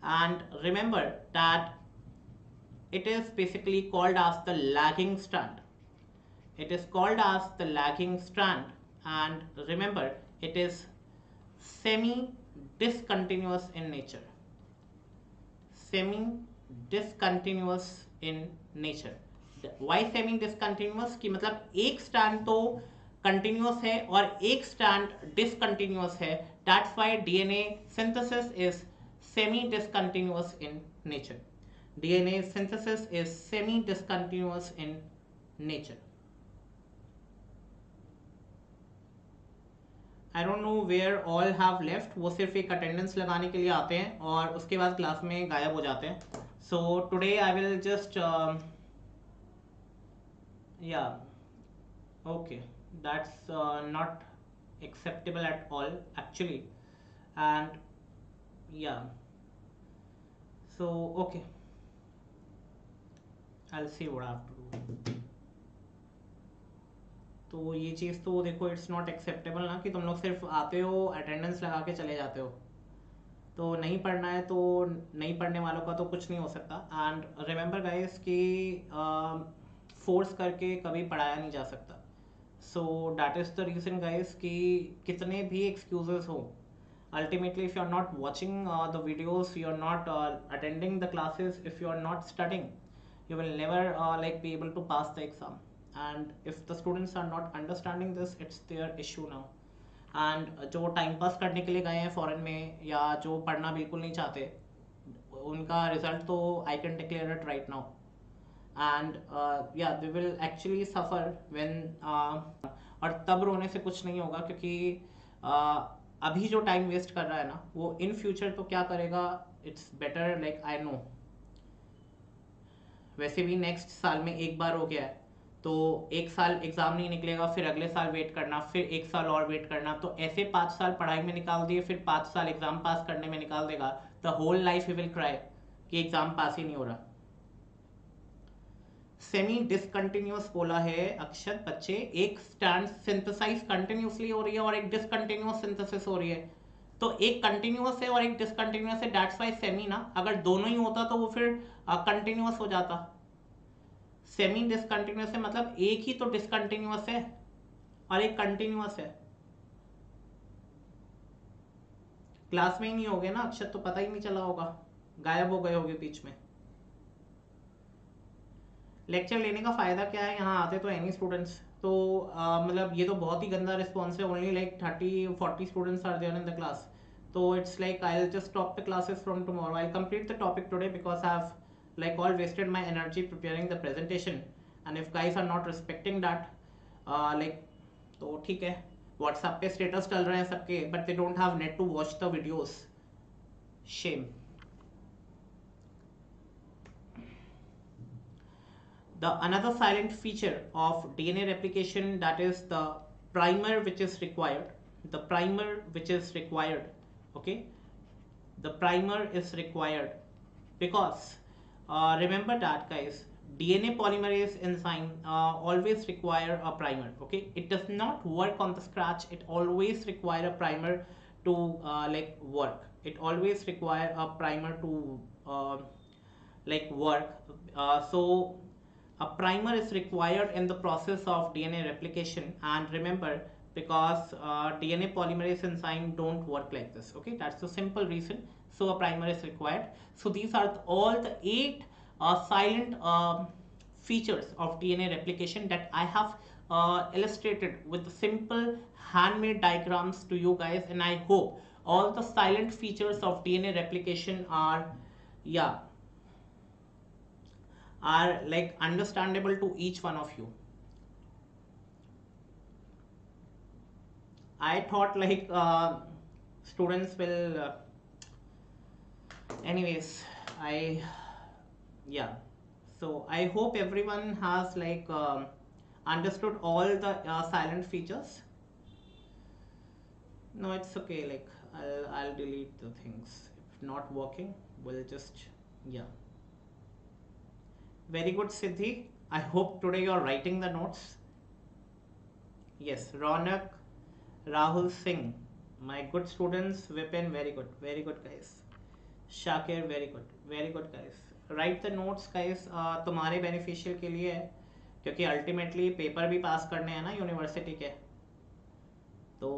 Speaker 1: And remember that it is basically called as the lagging strand. And remember, it is semi-discontinuous in nature. Why semi discontinuous? कि मतलब एक stand तो continuous है और एक stand discontinuous है. That's why DNA synthesis is semi discontinuous in nature. DNA synthesis is semi-discontinuous in nature. I don't know where all have left. वो सिर्फ एक अटेंडेंस लगाने के लिए आते हैं और उसके बाद क्लास में गायब हो जाते हैं. So today I will just yeah, okay, that's not acceptable at all actually, and yeah, so okay, I'll see what I have to do. तो ये चीज़ तो देखो, इट्स नॉट एक्सेप्टेबल ना कि तुम लोग सिर्फ आते हो, अटेंडेंस लगा के चले जाते हो. तो नहीं पढ़ना है तो नहीं पढ़ने वालों का तो कुछ नहीं हो सकता. एंड रिमेंबर गाइस कि फोर्स करके कभी पढ़ाया नहीं जा सकता. So that is the reason guys कि कितने भी एक्सक्यूजेस हो, ultimately if you are not watching the videos, you are not attending the classes, if you are not studying, you will never like be able to pass the exam. And if the students are not understanding this, it's their issue now. And जो time pass करने के लिए गए हैं foreign में या जो पढ़ना बिल्कुल नहीं चाहते, उनका रिजल्ट तो I can declare it right now. And yeah they will actually suffer when, और तब रोने से कुछ नहीं होगा क्योंकि अभी जो टाइम वेस्ट कर रहा है ना, वो इन फ्यूचर तो क्या करेगा, it's better, like I know. वैसे भी नेक्स्ट साल में एक बार हो गया है, तो एक साल एग्जाम नहीं निकलेगा, फिर अगले साल वेट करना, फिर एक साल और वेट करना, तो ऐसे 5 साल पढ़ाई में निकाल दिए, फिर 5 साल एग्जाम पास करने में निकाल देगा. द होल लाइफ ही विल क्राई कि एग्जाम पास ही नहीं हो रहा. सेमी डिसकंटिन्यूअस बोला है अक्षत बच्चे, एक स्टैंड सिंथेसाइज कंटिन्यूसली हो रही है और एक डिसकंटिन्यूअस सिंथेसिस हो रही है. तो एक कंटिन्यूअस है और एक डिसकंटिन्यूअस है, दैट्स वाई सेमी ना. अगर दोनों ही होता तो वो फिर कंटिन्यूअस हो जाता. सेमी डिसकंटिन्यूअस है मतलब एक ही तो डिसकंटिन्यूअस है और एक कंटिन्यूअस है. क्लास में ही नहीं होगे ना अक्षत, तो पता ही नहीं चला होगा, गायब हो गए होगे बीच में. लेक्चर लेने का फ़ायदा क्या है, यहाँ आते तो एनी स्टूडेंट्स, तो मतलब ये तो बहुत ही गंदा रिस्पॉन्स है. Only like 30-40 students are there in the class. तो it's like I will just stop the classes from tomorrow. I complete the topic today because I have like all wasted my energy preparing the presentation, and if guys are not respecting that, like, तो ठीक है, WhatsApp पे status चल रहे हैं सबके, but they don't have net to watch the videos. Shame. The another silent feature of DNA replication, that is the primer which is required. The primer which is required, okay, the primer is required because remember that guys, DNA polymerase enzyme always require a primer. Okay, it does not work on the scratch, it always require a primer to like work. It always require a primer to like work. So a primer is required in the process of DNA replication, and remember, because DNA polymerase enzyme don't work like this. Okay, that's the simple reason. So a primer is required. So these are all the 8 silent features of DNA replication that I have illustrated with the simple handmade diagrams to you guys, and I hope all the silent features of DNA replication are, yeah, are like understandable to each one of you. I thought like students will anyways, yeah, so I hope everyone has like understood all the silent features. No, it's okay, like I'll delete the things if not working. We'll just, yeah. Very good, Siddhi. I hope today you're writing the notes. Yes, Ronak, Rahul Singh, my good students. Vipin, very good guys. Shakir, very good guys. Write the notes guys, तुम्हारे beneficial के लिए है, क्योंकि ultimately paper भी पास करने हैं ना university के. तो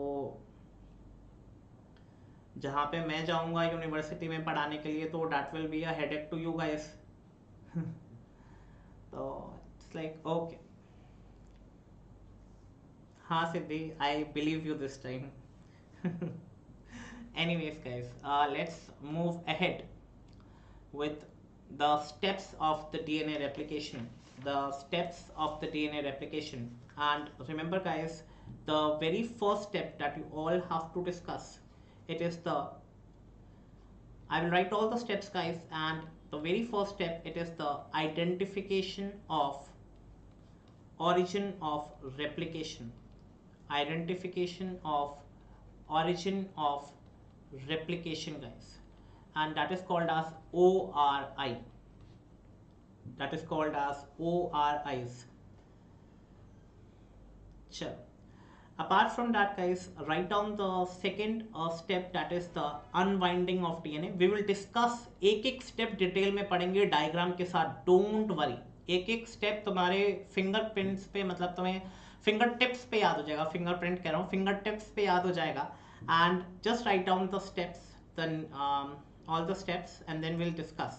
Speaker 1: जहाँ पे मैं जाऊँगा यूनिवर्सिटी में पढ़ाने के लिए, तो that will be a headache to you guys. तो इट्स लाइक ओके. हाँ Siddhi, I believe you this time. Anyways guys, let's move ahead with the steps of the DNA replication. The steps of the DNA replication. And remember guys, the very first step that you all have to discuss, it is the, I will write all the steps guys, and the very first step, it is the identification of origin of replication. Identification of origin of replication guys, and that is called as ORI. That is called as ORIs. Sure. Apart from that guys, write down the second step, that is the unwinding of DNA. We will discuss एक step detail में पढ़ेंगे diagram के साथ. Don't worry, एक step तुम्हारे fingerprints पे, मतलब तुम्हें फिंगर टिप्स पे याद हो जाएगा, फिंगरप्रिंट कह रहा हूँ, फिंगर टिप्स पे याद हो जाएगा. And just write down the steps, then all the steps, and then we'll discuss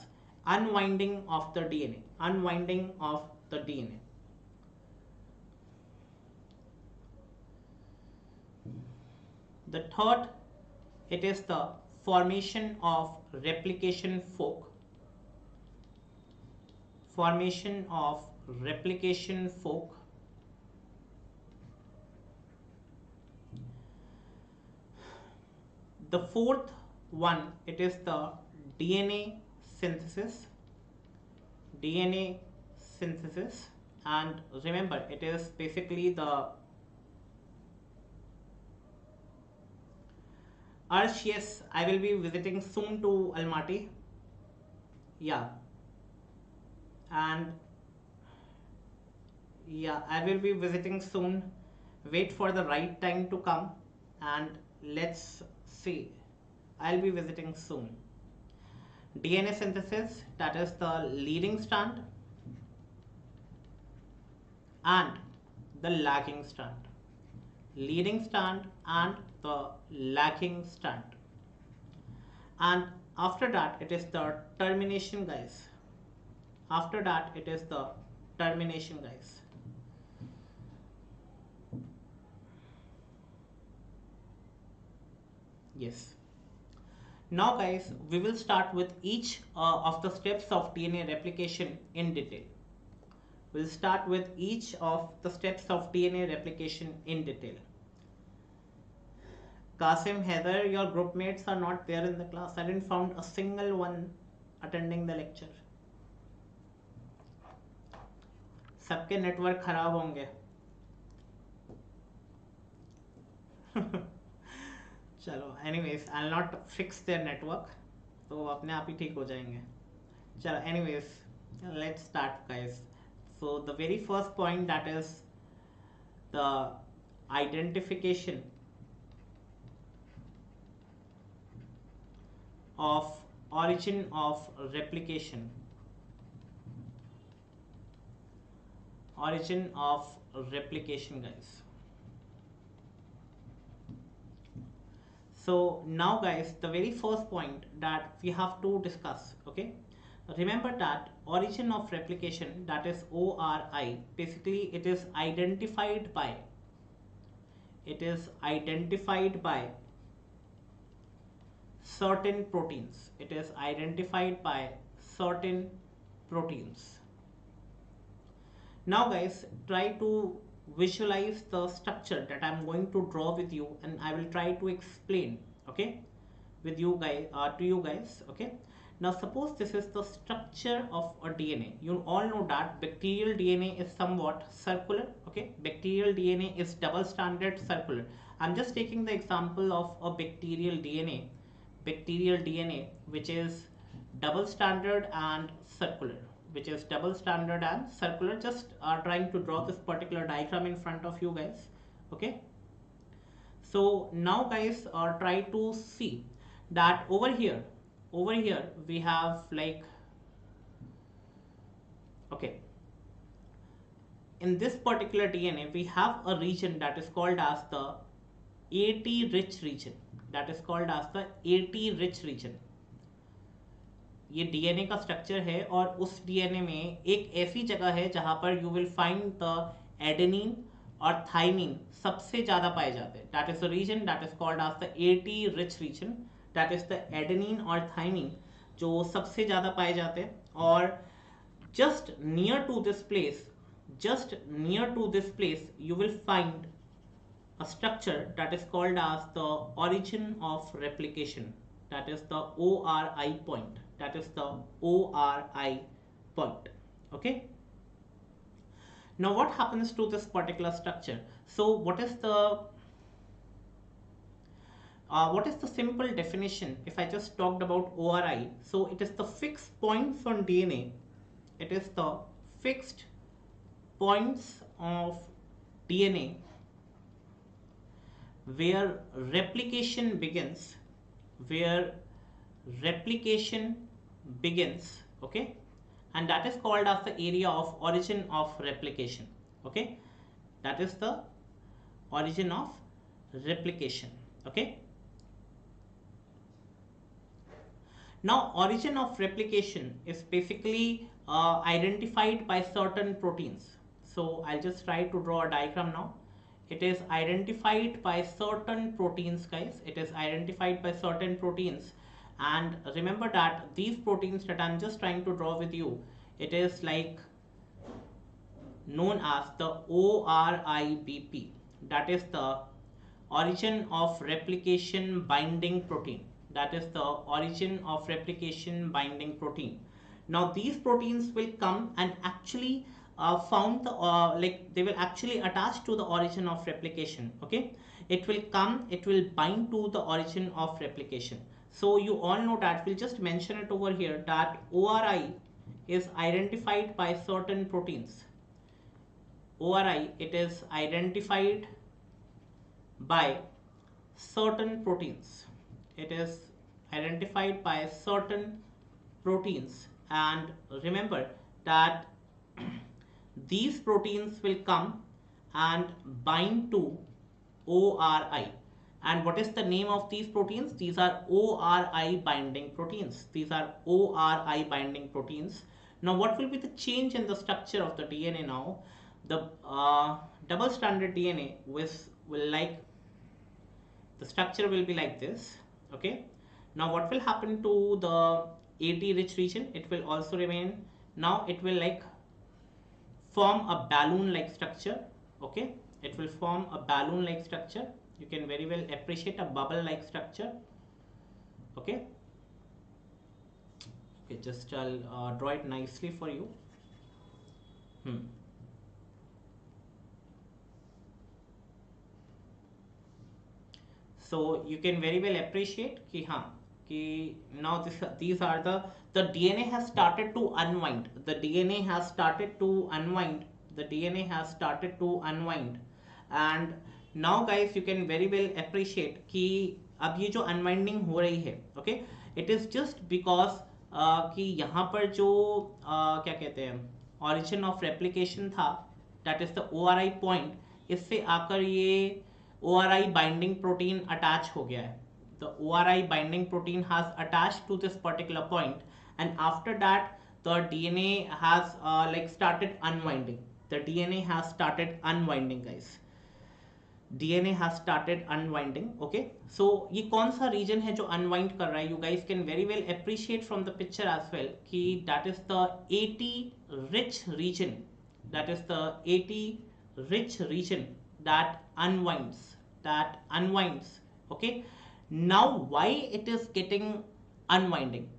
Speaker 1: unwinding of the DNA. Unwinding of the DNA. The third, it is the formation of replication fork. Formation of replication fork. The fourth one, it is the DNA synthesis. DNA synthesis, and remember, it is basically the Arsh. Yes, I will be visiting soon to Almaty. Yeah, and yeah, I will be visiting soon. Wait for the right time to come, and let's see. I'll be visiting soon. DNA synthesis, that is the leading strand and the lagging strand. Leading strand and the lagging strand. And after that, it is the termination, guys. After that, it is the termination, guys. Yes. Now guys, we will start with each of the steps of DNA replication in detail. We'll start with each of the steps of DNA replication in detail. Qasim, Heather, your group mates are not there in the class. I didn't found a single one attending the lecture. सबके network खराब होंगे. चलो, anyways, I'll not fix their network, तो अपने आप ही ठीक हो जाएंगे. चलो, anyways, let's start, guys. So the very first point, that is the identification of origin of replication. Origin of replication, guys. So now guys, the very first point that we have to discuss, okay? Remember that origin of replication, that is ORI, basically it is identified by certain proteins. It is identified by certain proteins. Now guys, try to visualize the structure that I'm going to draw with you, and I will try to explain, okay, with you guys, to you guys, okay. Now suppose this is the structure of a DNA. You all know that bacterial DNA is somewhat circular, okay. Bacterial DNA is double-stranded circular. I'm just taking the example of a bacterial DNA which is double-stranded and circular. Just trying to draw this particular diagram in front of you guys, okay. So now guys, try to see that over here we have like, okay, in this particular DNA we have a region that is called as the AT rich region. ये DNA का structure है, और उस DNA में एक ऐसी जगह है जहां पर you will find the adenine और थाइमिन सबसे ज्यादा पाए जाते हैं. That is the reason that is called as the AT rich region. That is the adenine और थाइमिन जो सबसे ज्यादा पाए जाते हैं. और just near to this place you will find a structure that is called as the origin of replication. That is the ORI point. Okay. Now what happens to this particular structure? So what is the simple definition if I just talked about ORI? So it is the fixed points on DNA. It is the fixed points of DNA where replication begins, okay, and that is called as the area of origin of replication, okay. That is the origin of replication. Okay. Now, origin of replication is basically identified by certain proteins. So I'll just try to draw a diagram now. It is identified by certain proteins, guys. It is identified by certain proteins. And remember that these proteins that I'm just trying to draw with you, it is like known as the ORIBP. That is the origin of replication binding protein. That is the origin of replication binding protein. Now these proteins will come and actually found the like they will actually attach to the origin of replication. Okay, it will come, it will bind to the origin of replication. So you all know that. We'll just mention it over here that ORI is identified by certain proteins. ORI, it is identified by certain proteins. It is identified by certain proteins, and remember that these proteins will come and bind to ORI. And what is the name of these proteins? These are ORI binding proteins. These are ORI binding proteins. Now what will be the change in the structure of the DNA now? The double stranded DNA will like, the structure will be like this. Okay. Now what will happen to the AT rich region? It will also remain. Now it will like form a balloon like structure. Okay. It will form a balloon like structure. You can very well appreciate a bubble like structure. Okay. Okay, just I'll draw it nicely for you. So you can very well appreciate कि now these are the DNA has started to unwind. The DNA has started to unwind. The DNA has started to unwind. And now guys you can very well appreciate कि अब ये जो unwinding हो रही है, okay, it is just because कि यहाँ पर जो क्या कहते हैं origin of replication था, that is the ORI point, इससे आकर ये ORI binding protein attach हो गया है. The ORI binding protein has attached to this particular point, and after that the DNA has like started unwinding. The DNA has started unwinding, guys. DNA has started unwinding. Okay, so ये कौन सा region है जो unwind कर रहा है? You guys can very well appreciate from the picture as well कि that is the AT rich region. That is the AT rich region that unwinds. That unwinds. Okay. Now why it is getting unwinding?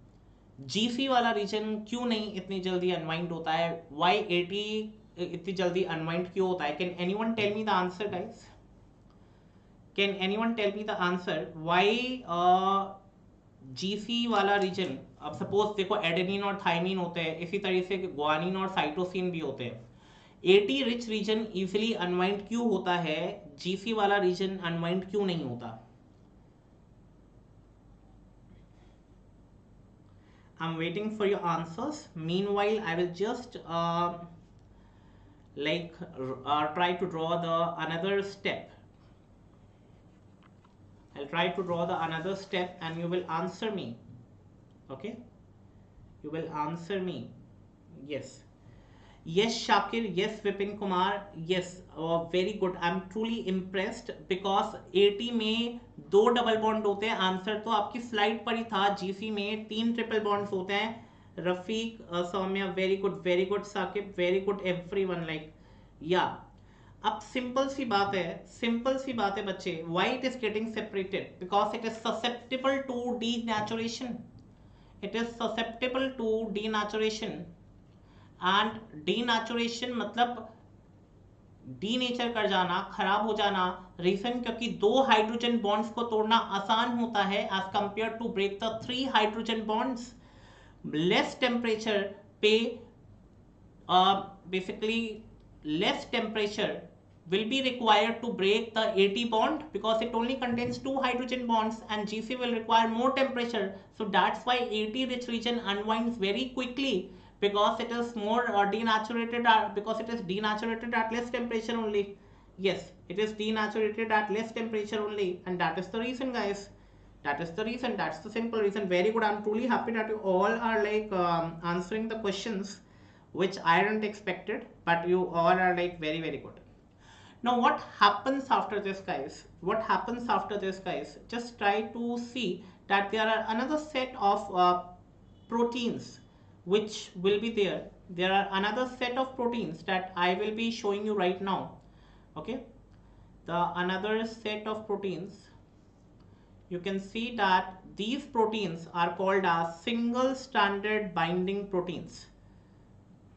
Speaker 1: GC वाला region क्यों नहीं इतनी जल्दी unwind होता है? Why AT इतनी जल्दी unwind क्यों होता है? Can anyone tell me the answer, guys? Can anyone tell me the answer? Why GC वाला region, अब suppose देखो एडेनिन और थाइमिन होते हैं, इसी तरह से ग्वानिन और साइटोसिन भी होते हैं. AT rich region easily unwind क्यों होता है? GC वाला region unwind क्यों नहीं होता? I'm waiting for your answers. Meanwhile, I will just try to draw the another step. I'll try to draw the another step and you will answer me. Okay? You will answer me. Yes. Yes, Shakir. Yes, Vipin Kumar. Yes, very good. I'm truly impressed because AT में 2 double bond होते हैं. Answer तो आपकी slide पर ही था. GC में 3 triple bonds होते हैं. Rafiq, Saumya, very good. Saqib, very good everyone. Like या अब सिंपल सी बात है बच्चे. Why it is getting separated? Because it is susceptible to denaturation. It is susceptible to denaturation. And denaturation मतलब डीनेचर कर जाना, खराब हो जाना. रीजन क्योंकि 2 हाइड्रोजन बॉन्ड्स को तोड़ना आसान होता है as compare to break the 3 hydrogen bonds. Less temperature पे basically less temperature will be required to break the AT bond because it only contains 2 hydrogen bonds, and GC will require more temperature. So that's why AT rich region unwinds very quickly because it is more denaturated because it is denaturated at less temperature only. yes, it is denaturated at less temperature only, and that is the reason, guys. That is the reason. That's the simple reason. Very good. I'm truly happy that you all are like answering the questions which I didn't expected, but you all are like very very good. Now, what happens after this, guys? What happens after this, guys? Just try to see that there are another set of proteins which will be there. There are another set of proteins that I will be showing you right now. Okay, the another set of proteins, you can see that these proteins are called as single stranded binding proteins.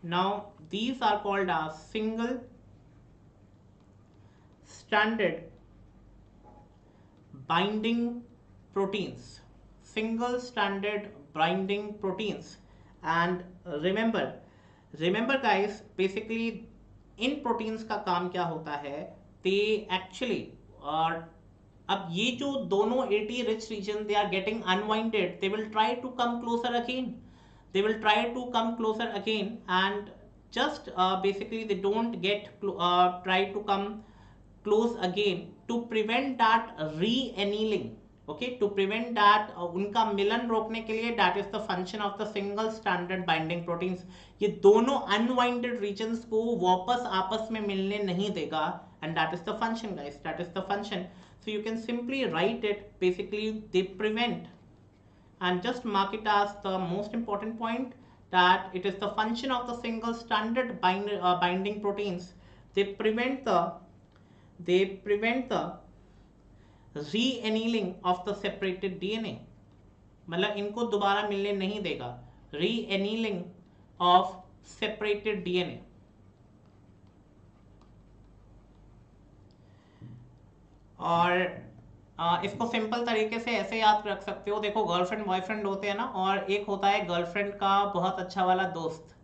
Speaker 1: Now, these are called as single stranded binding proteins, single stranded binding proteins. And remember guys, basically in proteins का काम क्या होता है, they actually और अब ये जो दोनों AT rich region they are getting unwinded, they will try to come closer again, they will try to come closer again, and just basically they don't get try to come close again to prevent that re-annealing. Okay, to prevent that उनका मिलन रोकने के लिए, that is the function of the single stranded binding proteins. ये दोनों unwinded regions को वापस आपस में मिलने नहीं देगा, and that is the function, guys. That is the function. So you can simply write it. Basically, they prevent, and just mark it as the most important point, that it is the function of the single stranded binding proteins. They prevent the re-annealing of the separated DNA. मतलब इनको दोबारा मिलने नहीं देगा. Re-annealing of separated DNA. और इसको simple तरीके से ऐसे याद रख सकते हो. देखो, गर्लफ्रेंड बॉयफ्रेंड होते हैं ना, और एक होता है गर्लफ्रेंड का बहुत अच्छा वाला दोस्त.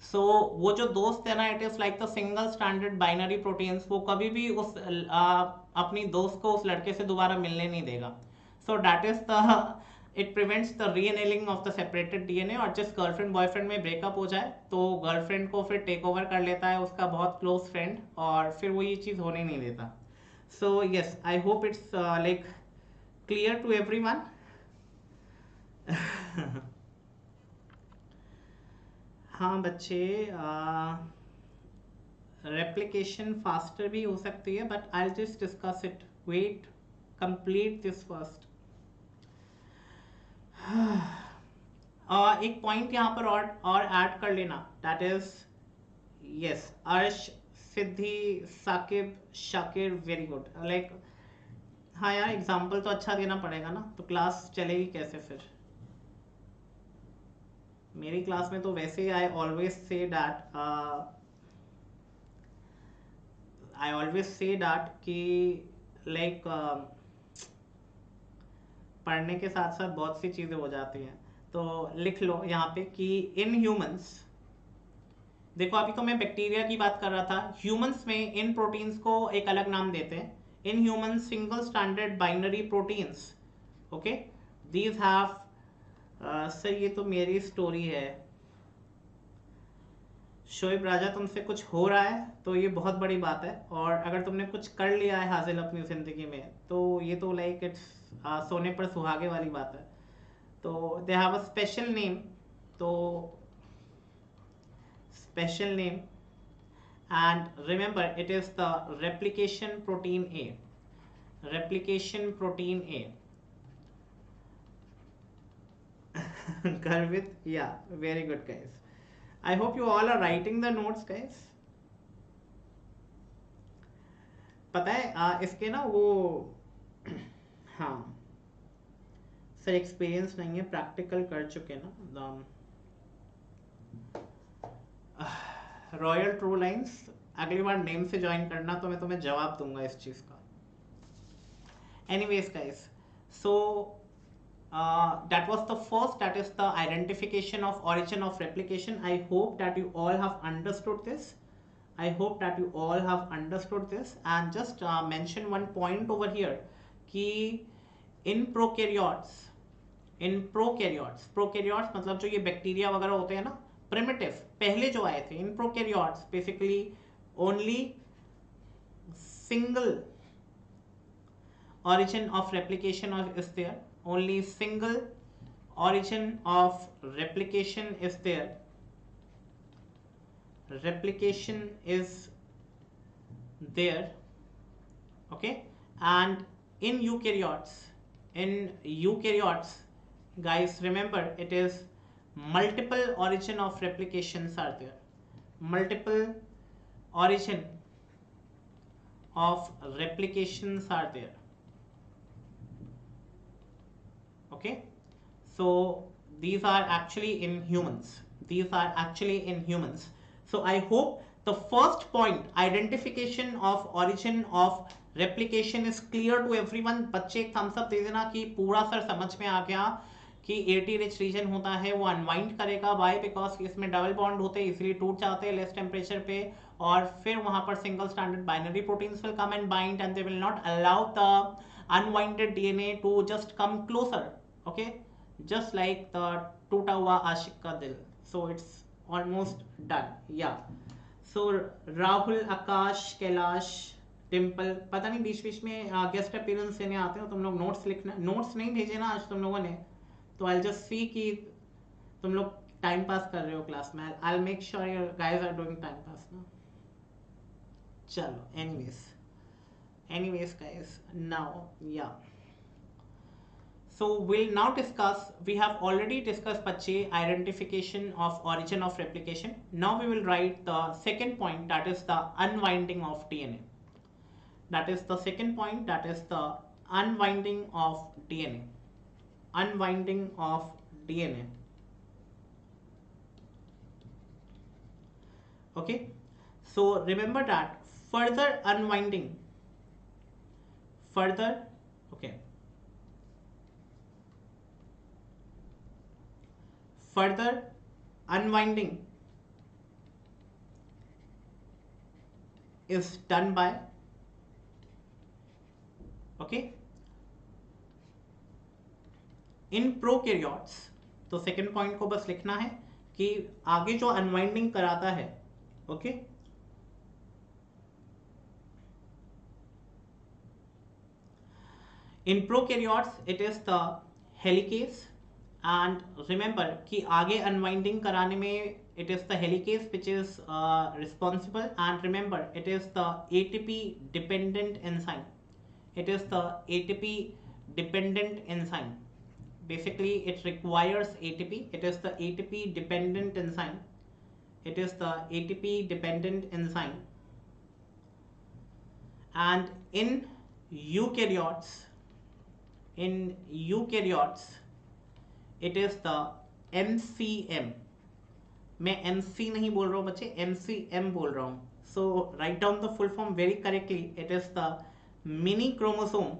Speaker 1: सो वो जो दोस्त है ना, it is like the single standard binary proteins. वो कभी भी उस अपनी दोस्त को उस लड़के से दोबारा मिलने नहीं देगा. So that is the it prevents the reannealing of the separated DNA. और जिस गर्लफ्रेंड बॉयफ्रेंड में ब्रेकअप हो जाए तो गर्लफ्रेंड को फिर टेक ओवर कर लेता है उसका बहुत क्लोज फ्रेंड, और फिर वो ये चीज़ होने नहीं देता. So yes, I hope it's like clear to everyone. हाँ बच्चे, रेप्लिकेशन फास्टर भी हो सकती है, but I just discuss it. Wait, complete this first. एक पॉइंट यहाँ पर और ऐड कर लेना, that is yes, Arsh, Siddhi, Saqib, Shakir, very good. Like हाँ यार, एग्जाम्पल तो अच्छा देना पड़ेगा ना, तो क्लास चलेगी कैसे फिर. मेरी क्लास में तो वैसे आई ऑलवेज से दैट कि लाइक पढ़ने के साथ साथ बहुत सी चीज़ें हो जाती हैं. तो लिख लो यहाँ पे कि इन ह्यूमंस, देखो अभी तो मैं बैक्टीरिया की बात कर रहा था. ह्यूमंस में इन प्रोटीन्स को एक अलग नाम देते हैं. In humans single standard binary proteins. Okay, these have sir ये तो मेरी स्टोरी है. शोएब राजा, तुमसे कुछ हो रहा है तो ये बहुत बड़ी बात है, और अगर तुमने कुछ कर लिया है हासिल अपनी ज़िंदगी में तो ये तो लाइक इट्स सोने पर सुहागे वाली बात है. तो they have a special name. तो special name, and remember it is the replication protein A. Replication protein A. Garvit, yeah, very good guys. I hope you all are writing the notes, guys. पता है इसके ना वो हाँ sir, experience नहीं है, practical कर चुके ना. रॉयल ट्रू लाइंस, अगली बार नेम से ज्वाइन करना तो मैं तुम्हें जवाब दूंगा इस चीज़ का. Anyways guys, so that was the first, that is the identification of origin of replication. I hope that you all have understood this. And just mention one point over here कि in prokaryotes मतलब जो ये bacteria वगैरह होते हैं ना, primitive पहले जो आए थे, in prokaryotes basically only single origin of replication is there. Only single origin of replication is there. Replication is there. Okay, and in eukaryotes, guys, remember, it is multiple origin of replications are there. Multiple origin of replications are there. Okay, so these are actually in humans. So I hope the first point, identification of origin of replication, is clear to everyone. बच्चे एक Thums up दे देना कि पूरा sir समझ में आ गया कि 80 rich region होता है वो अनवाइंड करेगा. वाई? बिकॉज इसमें डबल बॉन्ड होते हैं, इजीली टूट जाते हैं लेस टेम्परेचर पे, और फिर वहां पर single standard binary proteins will come and bind and they will not allow the unwinded DNA to just come closer. Okay, just like the टूटा हुआ आशिक का दिल. So it's almost done. Yeah so Rahul, आकाश, कैलाश, टिम्पल, पता नहीं बीच बीच में गेस्ट अपीयरेंस देने आते हो तुम लोग. नोट्स लिखना, नोट्स नहीं भेजे ना आज तुम लोगों ने, तो आई जस्ट सी कि तुम लोग टाइम पास कर रहे हो क्लास में. I will make sure your guys are doing time pass ना. चलो, एनीवेज गाइस, नाउ या so we'll now discuss, we have already discussed बच्चे identification of origin of replication. Now we will write the second point, that is the unwinding of DNA. That is the second point, that is the unwinding of DNA. Unwinding of DNA. Okay, so remember that further unwinding, okay, further unwinding is done by, okay, in prokaryotes. तो second point को बस लिखना है कि आगे जो unwinding कराता है, okay, in prokaryotes it is the helicase. And remember कि आगे unwinding कराने में it is the helicase which is responsible. And remember, it is the ATP dependent enzyme. It is the ATP dependent enzyme. Basically it requires ATP. It is the ATP dependent enzyme. It is the ATP dependent enzyme. And in eukaryotes, it is the MCM. मैं MC नहीं बोल रहा हूँ बच्चे, MCM बोल रहा हूँ. So write down the full form very correctly. It is the mini chromosome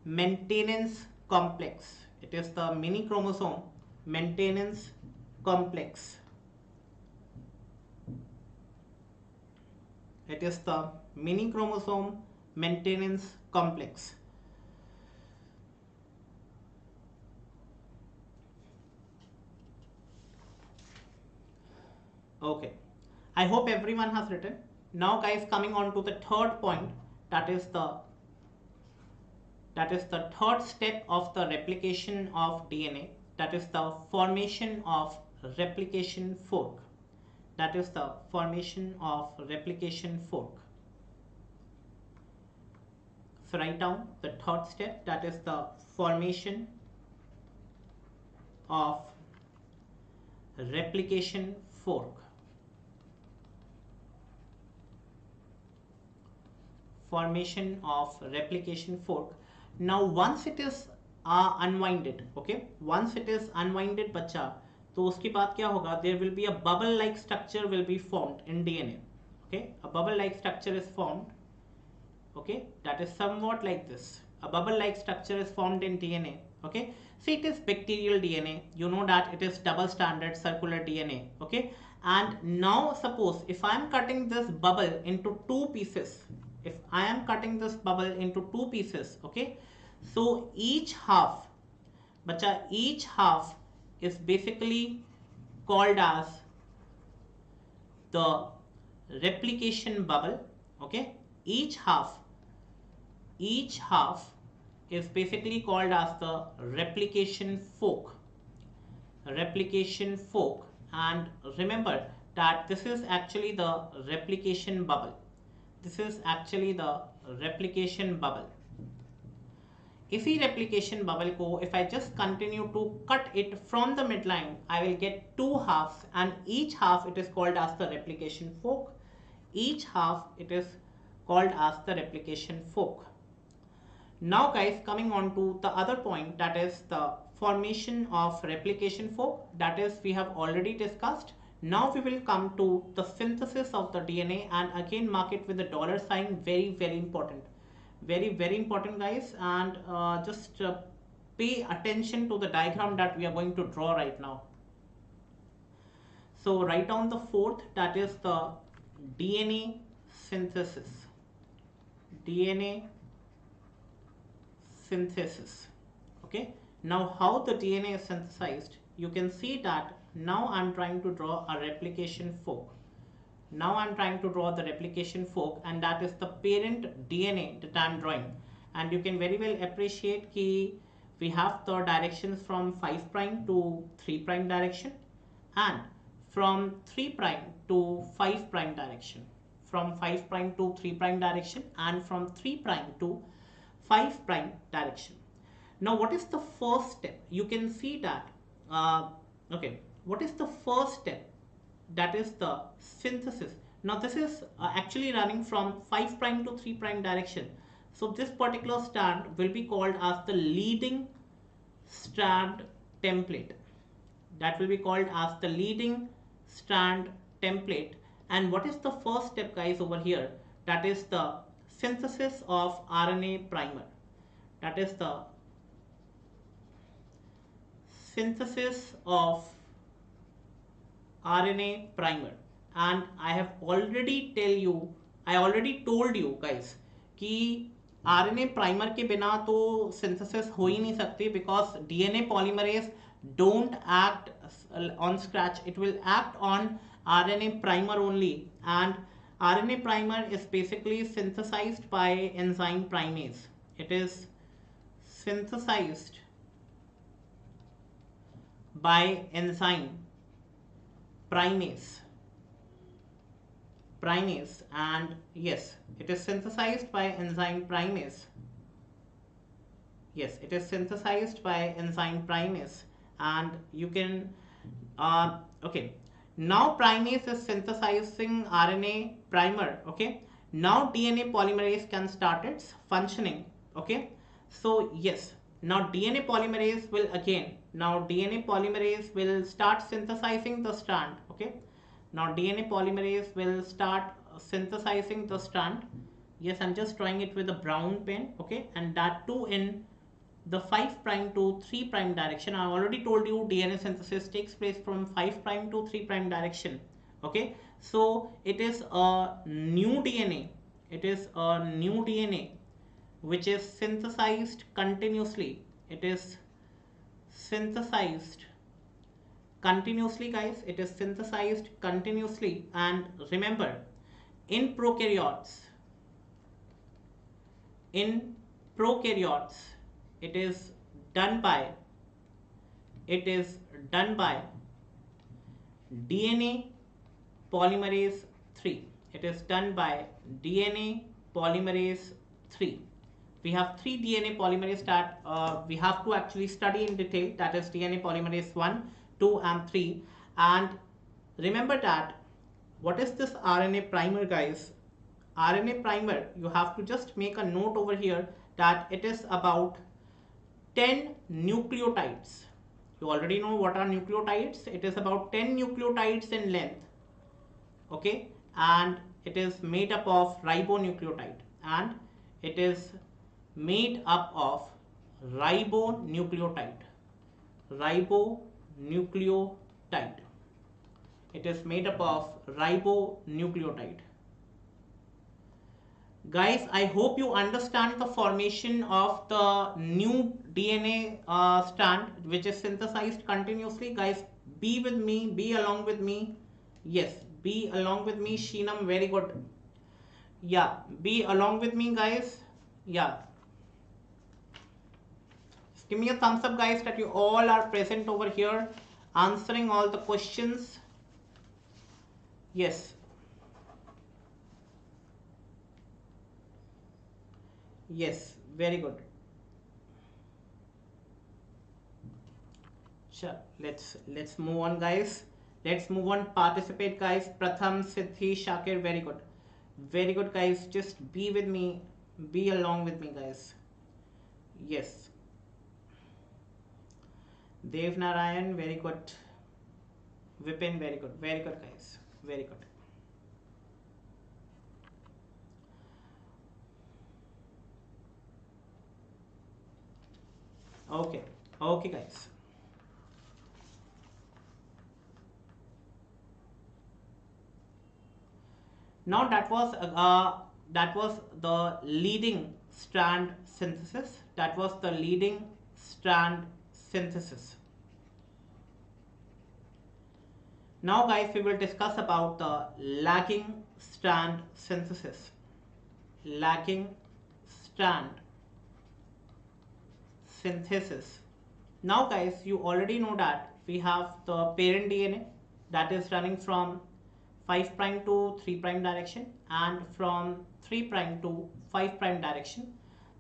Speaker 1: maintenance complex. It is the mini chromosome maintenance complex. It is the mini chromosome maintenance complex. Okay, I hope everyone has written. Now guys, coming on to the third point, that is the third step of the replication of DNA, that is the formation of replication fork. That is the formation of replication fork. So write down the third step, that is the formation of replication fork. Formation of replication fork. Now once it is unwinded, okay, once it is unwinded बच्चा, तो उसके बाद क्या होगा? There will be a bubble like structure will be formed in DNA. Okay, a bubble like structure is formed. Okay, that is somewhat like this. A bubble like structure is formed in DNA. Okay, so it is bacterial DNA. You know that it is double stranded circular DNA. Okay, and now suppose if I am cutting this bubble into two pieces, okay, so each half, bacha, each half is basically called as the replication bubble. Okay, each half is basically called as the replication fork. And remember that this is actually the replication bubble. This is actually the replication bubble. इसी replication bubble को if I just continue to cut it from the midline, I will get two halves, and each half it is called as the replication fork. Each half it is called as the replication fork. Now guys, coming on to the other point, that is the formation of replication fork, that is we have already discussed. Now we will come to the synthesis of the DNA, and again mark it with the dollar sign. Very important, very important guys. And just pay attention to the diagram that we are going to draw right now. So write down the fourth, that is the DNA synthesis. DNA synthesis. Okay, now how the DNA is synthesized, you can see that now I'm trying to draw a replication fork. Now I'm trying to draw the replication fork, and that is the parent DNA that I'm drawing. And you can very well appreciate that we have the directions from 5' to 3' direction, and from 3' to 5' direction, from 5' to 3' direction, and from 3' to 5' direction. Now what is the first step? You can see that okay, what is the first step? That is the synthesis. Now this is actually running from 5' to 3' direction. So this particular strand will be called as the leading strand template. That will be called as the leading strand template. And what is the first step guys over here? That is the synthesis of RNA primer. That is the synthesis of RNA primer. And I have already told you guys कि RNA primer के बिना तो synthesis हो ही नहीं सकती, because DNA polymerase don't act on scratch, it will act on RNA primer only. And RNA primer is basically synthesized by enzyme primase. It is synthesized by enzyme primase, and yes, it is synthesized by enzyme primase. Yes, it is synthesized by enzyme primase. And you can okay, now primase is synthesizing RNA primer. Okay, now DNA polymerase can start its functioning. Okay, so yes, now DNA polymerase will start synthesizing the strand. Okay, now DNA polymerase will start synthesizing the strand. Yes, I'm just drawing it with a brown pen. Okay, and that too in the 5' to 3' direction. I already told you DNA synthesis takes place from 5' to 3' direction. Okay, so it is a new DNA. It is a new DNA which is synthesized continuously. It is synthesized continuously guys. It is synthesized continuously. And remember, in prokaryotes, it is done by DNA polymerase 3. It is done by DNA polymerase 3. We have 3 DNA polymerase that we have to actually study in detail. That is DNA polymerase 1, 2 and 3. And remember that what is this RNA primer guys? RNA primer, you have to just make a note over here that it is about 10 nucleotides. You already know what are nucleotides. It is about 10 nucleotides in length. Okay, and it is made up of ribonucleotide, and it is made up of ribonucleotide. It is made up of ribonucleotide. Guys, I hope you understand the formation of the new DNA strand which is synthesized continuously. Guys, be with me, be along with me. Yes, Be along with me, Sheenam. Very good. Yeah, be along with me, guys. Yeah. Just give me a thumbs up, guys, that you all are present over here, answering all the questions. Yes. Yes, very good. Sure. Let's move on, guys. Let's move on. Participate, guys. Pratham, Siddhi, Shakir. Very good. Very good, guys. Just be with me. Be along with me, guys. Yes. Dev Narayan. Very good. Vipin. Very good. Very good, guys. Very good. Okay. Okay, guys. Now that was the leading strand synthesis. That was the leading strand synthesis. Now, guys, we will discuss about the lagging strand synthesis. Lagging strand synthesis. Now, guys, you already know that we have the parent DNA that is running from 5 prime to 3 prime direction and from 3 prime to 5 prime direction.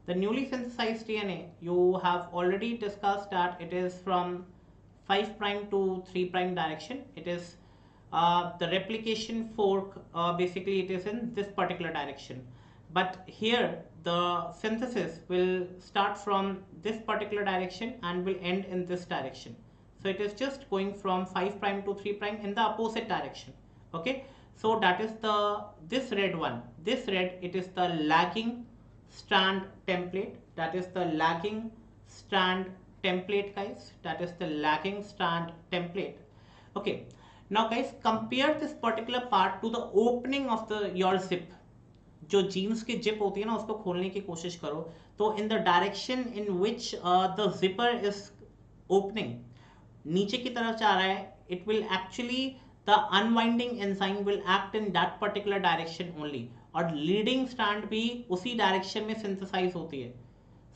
Speaker 1: The newly synthesized DNA, you have already discussed that it is from 5 prime to 3 prime direction. It is the replication fork, basically it is in this particular direction. But here the synthesis will start from this particular direction and will end in this direction. So it is just going from 5 prime to 3 prime in the opposite direction. Okay, so that is this red one. This red, it is the lagging strand template. That is the lagging strand template, guys. That is the lagging strand template. Okay, now guys, compare this particular part to the opening of your zip. जो jeans की zip होती है ना, उसको खोलने की कोशिश करो, तो in the direction in which the zipper is opening, नीचे की तरफ जा रहा है, it will actually the unwinding enzyme will act in that particular direction only, और लीडिंग स्ट्रैंड भी उसी डायरेक्शन में सिंथेसाइज होती है.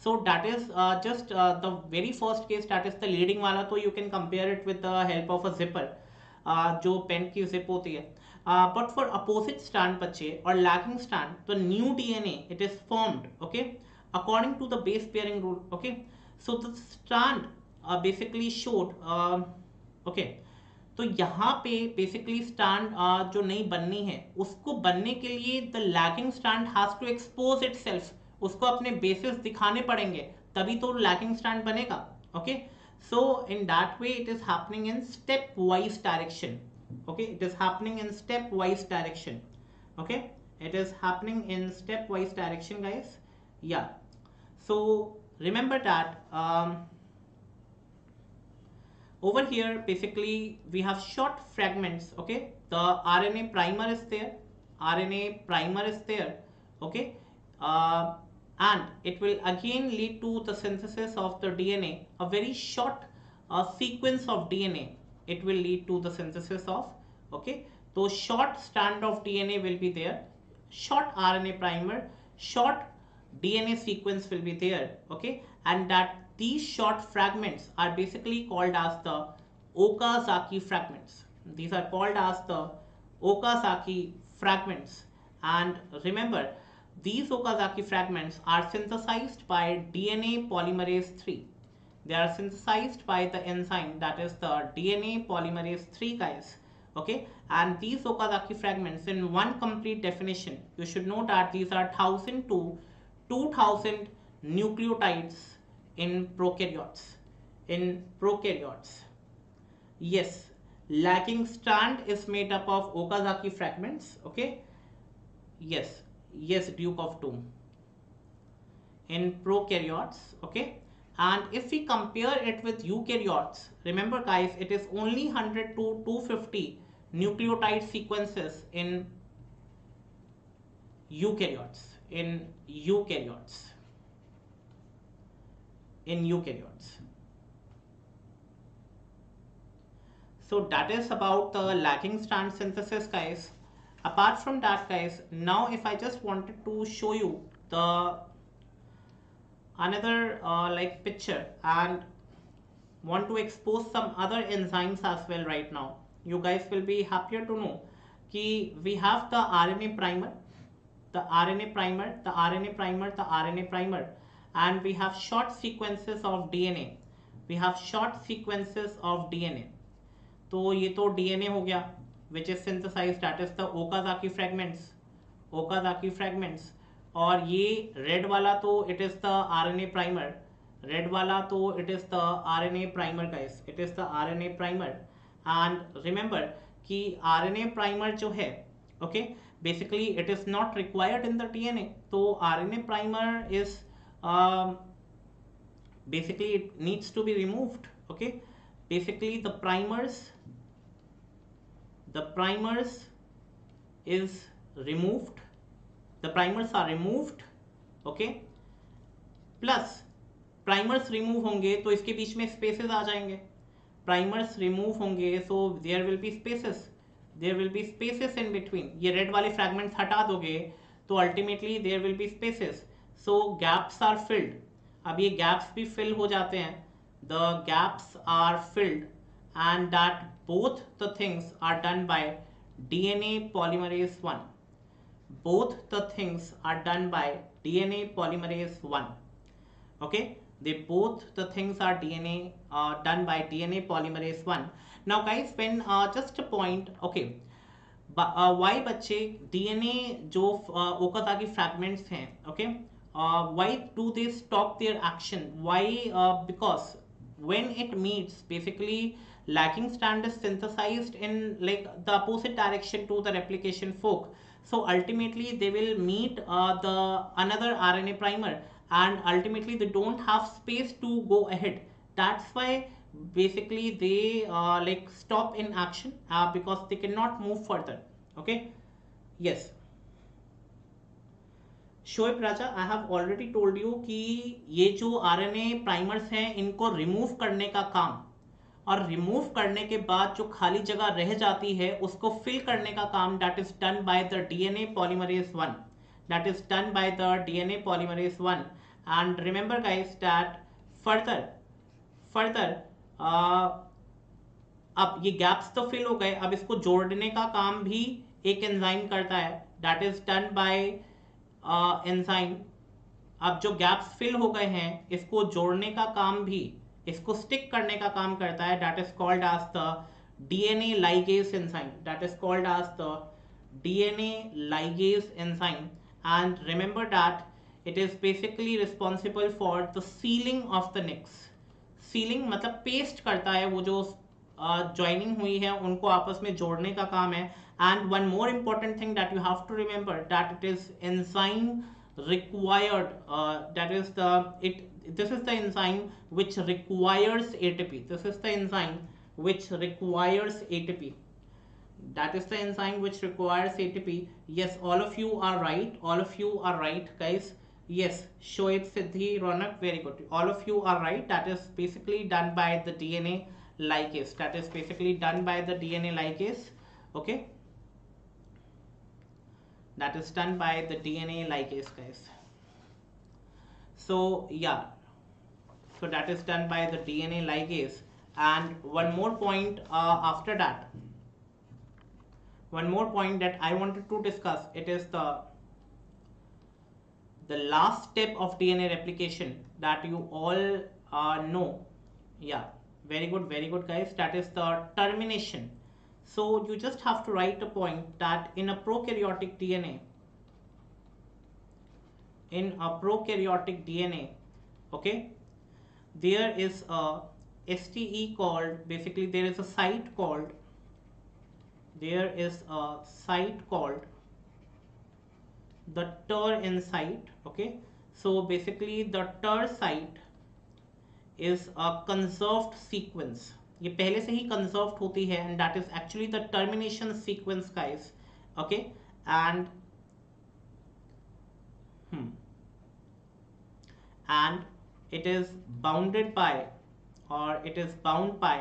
Speaker 1: सो that is just the very first case, that is the leading वाला. तो you can compare it with the help of a zipper, जो pen की जिप होती है. But for opposite strand बच्चे or lagging strand, the new DNA it is formed, okay, according to the base pairing rule. Okay, so the strand basically showed, okay, तो यहाँ पे basically strand जो नई बननी है, उसको बनने के लिए the lagging strand has to expose itself. उसको अपने bases दिखाने पड़ेंगे, तभी तो lagging strand बनेगा. Okay, so in that way it is happening in stepwise direction. Okay, it is happening in stepwise direction. Okay, it is happening in stepwise direction, guys. Yeah, so remember that over here basically we have short fragments. Okay, the RNA primer is there, RNA primer is there. Okay, and it will again lead to the synthesis of the DNA, a very short sequence of DNA. It will lead to the synthesis of, okay, so short strand of DNA will be there, short RNA primer, short DNA sequence will be there. Okay, and that these short fragments are basically called as the Okazaki fragments. These are called as the Okazaki fragments. And remember, these Okazaki fragments are synthesized by DNA polymerase 3. They are synthesized by the enzyme that is the DNA polymerase 3, guys. Okay, and these Okazaki fragments, in one complete definition, you should know that these are 1000 to 2000 nucleotides in prokaryotes. In prokaryotes, yes, lagging strand is made up of Okazaki fragments. Okay, yes, yes, Duke of Doom. In prokaryotes, okay. And if we compare it with eukaryotes, remember guys, it is only 100 to 250 nucleotide sequences in eukaryotes. In eukaryotes. In eukaryotes. So that is about the lagging strand synthesis, guys. Apart from that, guys, now if I just wanted to show you the another like picture and want to expose some other enzymes as well right now, you guys will be happier to know कि we have the RNA primer, the RNA primer, the RNA primer, the RNA primer, and we have short sequences of DNA. We have short sequences of DNA. तो ये तो DNA हो गया which is synthesized, that is the Okazaki fragments, Okazaki fragments. और ये red वाला तो it is the RNA primer, red वाला तो it is the RNA primer, guys, it is the RNA primer. And remember कि RNA primer जो है, okay, basically it is not required in the DNA. तो RNA primer is basically it needs to be removed. Okay, basically the primers is removed, the primers are removed. Okay, plus primers remove होंगे तो इसके बीच में spaces आ जाएंगे, primers remove होंगे so there will be spaces, there will be spaces in between. ये red वाले fragments हटा दोगे तो ultimately there will be spaces, so gaps are filled. अब ये गैप्स भी फिल हो जाते हैं, the gaps are filled and that both the things are done by DNA polymerase 1. Both the things are done by DNA polymerase 1. Okay, they both the things are done by DNA polymerase 1. Now guys, when just a point, okay, why बच्चे DNA जो Okazaki fragments हैं, okay, why do they stop their action? Why? Because when it meets, basically lacking strand is synthesized in like the opposite direction to the replication fork, so ultimately they will meet the another RNA primer and ultimately they don't have space to go ahead. That's why basically they like stop in action because they cannot move further. Okay, yes, Shoaib Raja, I have already told you कि ये जो RNA primers हैं इनको remove करने का काम, और remove करने के बाद जो खाली जगह रह जाती है उसको फिल करने का काम that is done by the DNA polymerase 1, that is done by the DNA polymerase 1. And remember guys that further अब ये गैप्स तो फिल हो गए, अब इसको जोड़ने का काम भी एक एंजाइम करता है, that is done by enzyme. अब जो गैप्स फिल हो गए हैं इसको जोड़ने का काम भी, इसको स्टिक करने का काम करता है, that is called as the DNA ligase enzyme, that is called as the DNA ligase enzyme. And remember that it is basically responsible for the sealing of the nicks. Sealing मतलब paste करता है, वो जो joining हुई है उनको आपस में जोड़ने का काम है. And one more important thing that you have to remember that it is enzyme required, that is this is the enzyme which requires ATP. This is the enzyme which requires ATP. That is the enzyme which requires ATP. Yes, all of you are right. All of you are right, guys. Yes, Shoaib, Siddhi, Ronak, very good. All of you are right. That is basically done by the DNA ligase. That is basically done by the DNA ligase. Okay. That is done by the DNA ligase, guys. So yeah, so that is done by the DNA ligase. And one more point after that, one more point that I wanted to discuss, it is the last step of DNA replication that you all know. Yeah, very good guys, that is the termination. So you just have to write a point that in a prokaryotic DNA, okay, there is a STE called, basically there is a site called the TER site. Okay, so basically the TER site is a conserved sequence. ये पहले से ही conserved होती है and that is actually the termination sequence, guys. Okay, and it is bounded bye, or it is bound by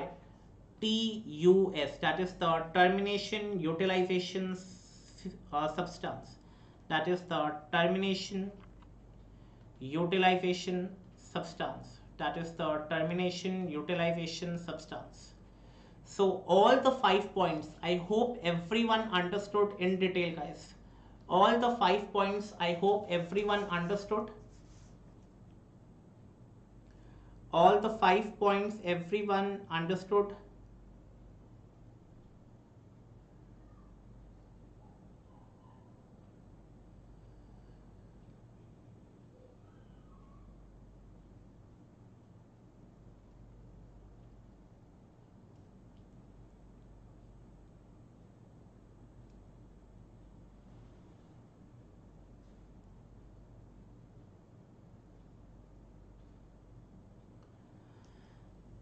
Speaker 1: TUS, that is the termination utilization substance. That is the termination utilization substance. That is the termination utilization substance. So all the 5 points, I hope everyone understood in detail, guys. All the 5 points, I hope everyone understood. All the 5 points, everyone understood.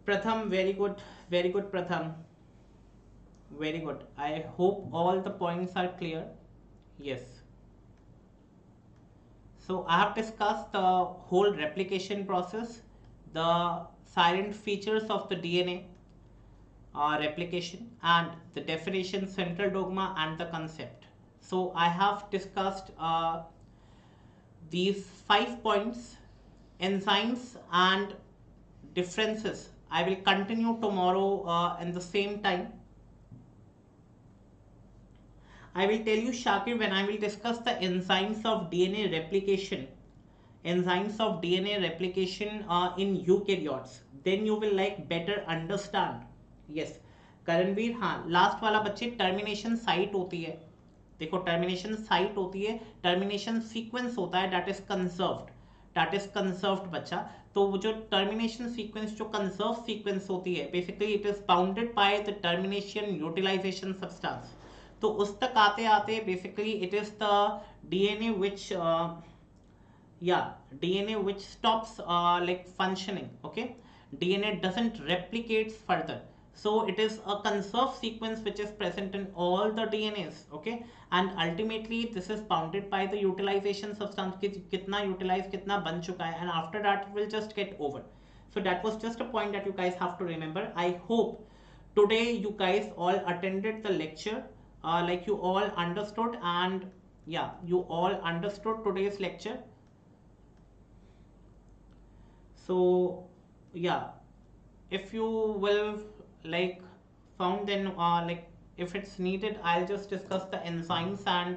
Speaker 1: Pratham, very good, Pratham. Very good. I hope all the points are clear. Yes. So I have discussed the whole replication process, the silent features of the DNA replication, and the definition, central dogma, and the concept. So I have discussed these 5 points, enzymes and differences. I will continue tomorrow in the same time. I will tell you, Shakir, when I will discuss the enzymes of DNA replication, enzymes of DNA replication in eukaryotes, then you will like better understand. Yes, Karanveer, हाँ last वाला बच्चे termination site होती है, देखो termination site होती है, termination sequence होता है, दैट इज कंसर्व्ड बच्चा. तो वो जो टर्मिनेशन सीक्वेंस, जो कंसर्व सीक्वेंस होती है, basically it is bounded by the termination utilization substance. तो उस तक आते आते basically it is the DNA which DNA which stops like functioning. Okay, DNA doesn't replicate further, so it is a conserved sequence which is present in all the DNAs. Okay, and ultimately this is bounded by the utilization substance ki kitna utilize, kitna ban chuka hai, and after that it will just get over. So that was just a point that you guys have to remember. I hope today you guys all attended the lecture, like you all understood, and yeah, you all understood today's lecture. So yeah, if you will like found, then like if it's needed, I'll just discuss the enzymes and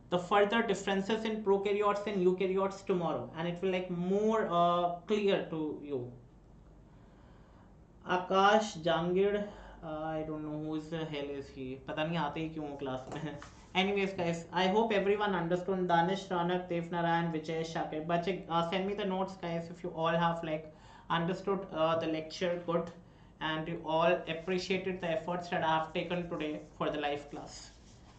Speaker 1: the further differences in prokaryotes and eukaryotes tomorrow, and it will like more clear to you. Akash Jangir, I don't know who is the hell is he. पता नहीं आते ही क्यों class में. Anyways, guys, I hope everyone understood. Danish, Ranak, Dev Narayan, Vijay, Shakir. Bache, send me the notes, guys, if you all have like understood the lecture good, and you all appreciated the efforts that I have taken today for the live class.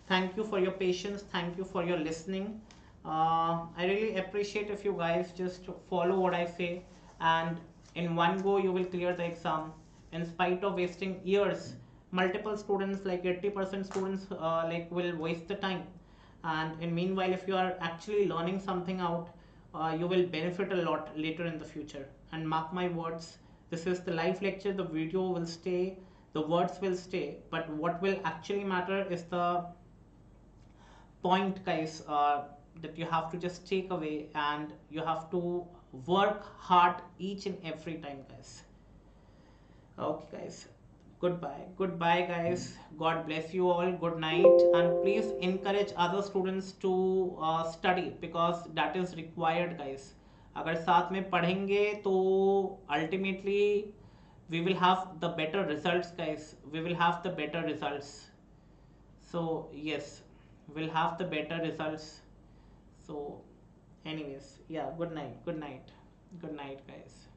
Speaker 1: Thank you for your patience. Thank you for your listening. I really appreciate if you guys just follow what I say, and in one go you will clear the exam in spite of wasting years. Multiple students, like 80% students like will waste the time, and in meanwhile if you are actually learning something out, you will benefit a lot later in the future. And mark my words, this is the live lecture, the video will stay, the words will stay, but what will actually matter is the point, guys, that you have to just take away, and you have to work hard each and every time, guys. Okay, guys, goodbye, guys. God bless you all. Good night, and please encourage other students to study, because that is required, guys. अगर साथ में पढ़ेंगे तो ultimately we will have the better results, guys. We will have the better results. So yes, we'll have the better results. So anyways, yeah, good night, guys.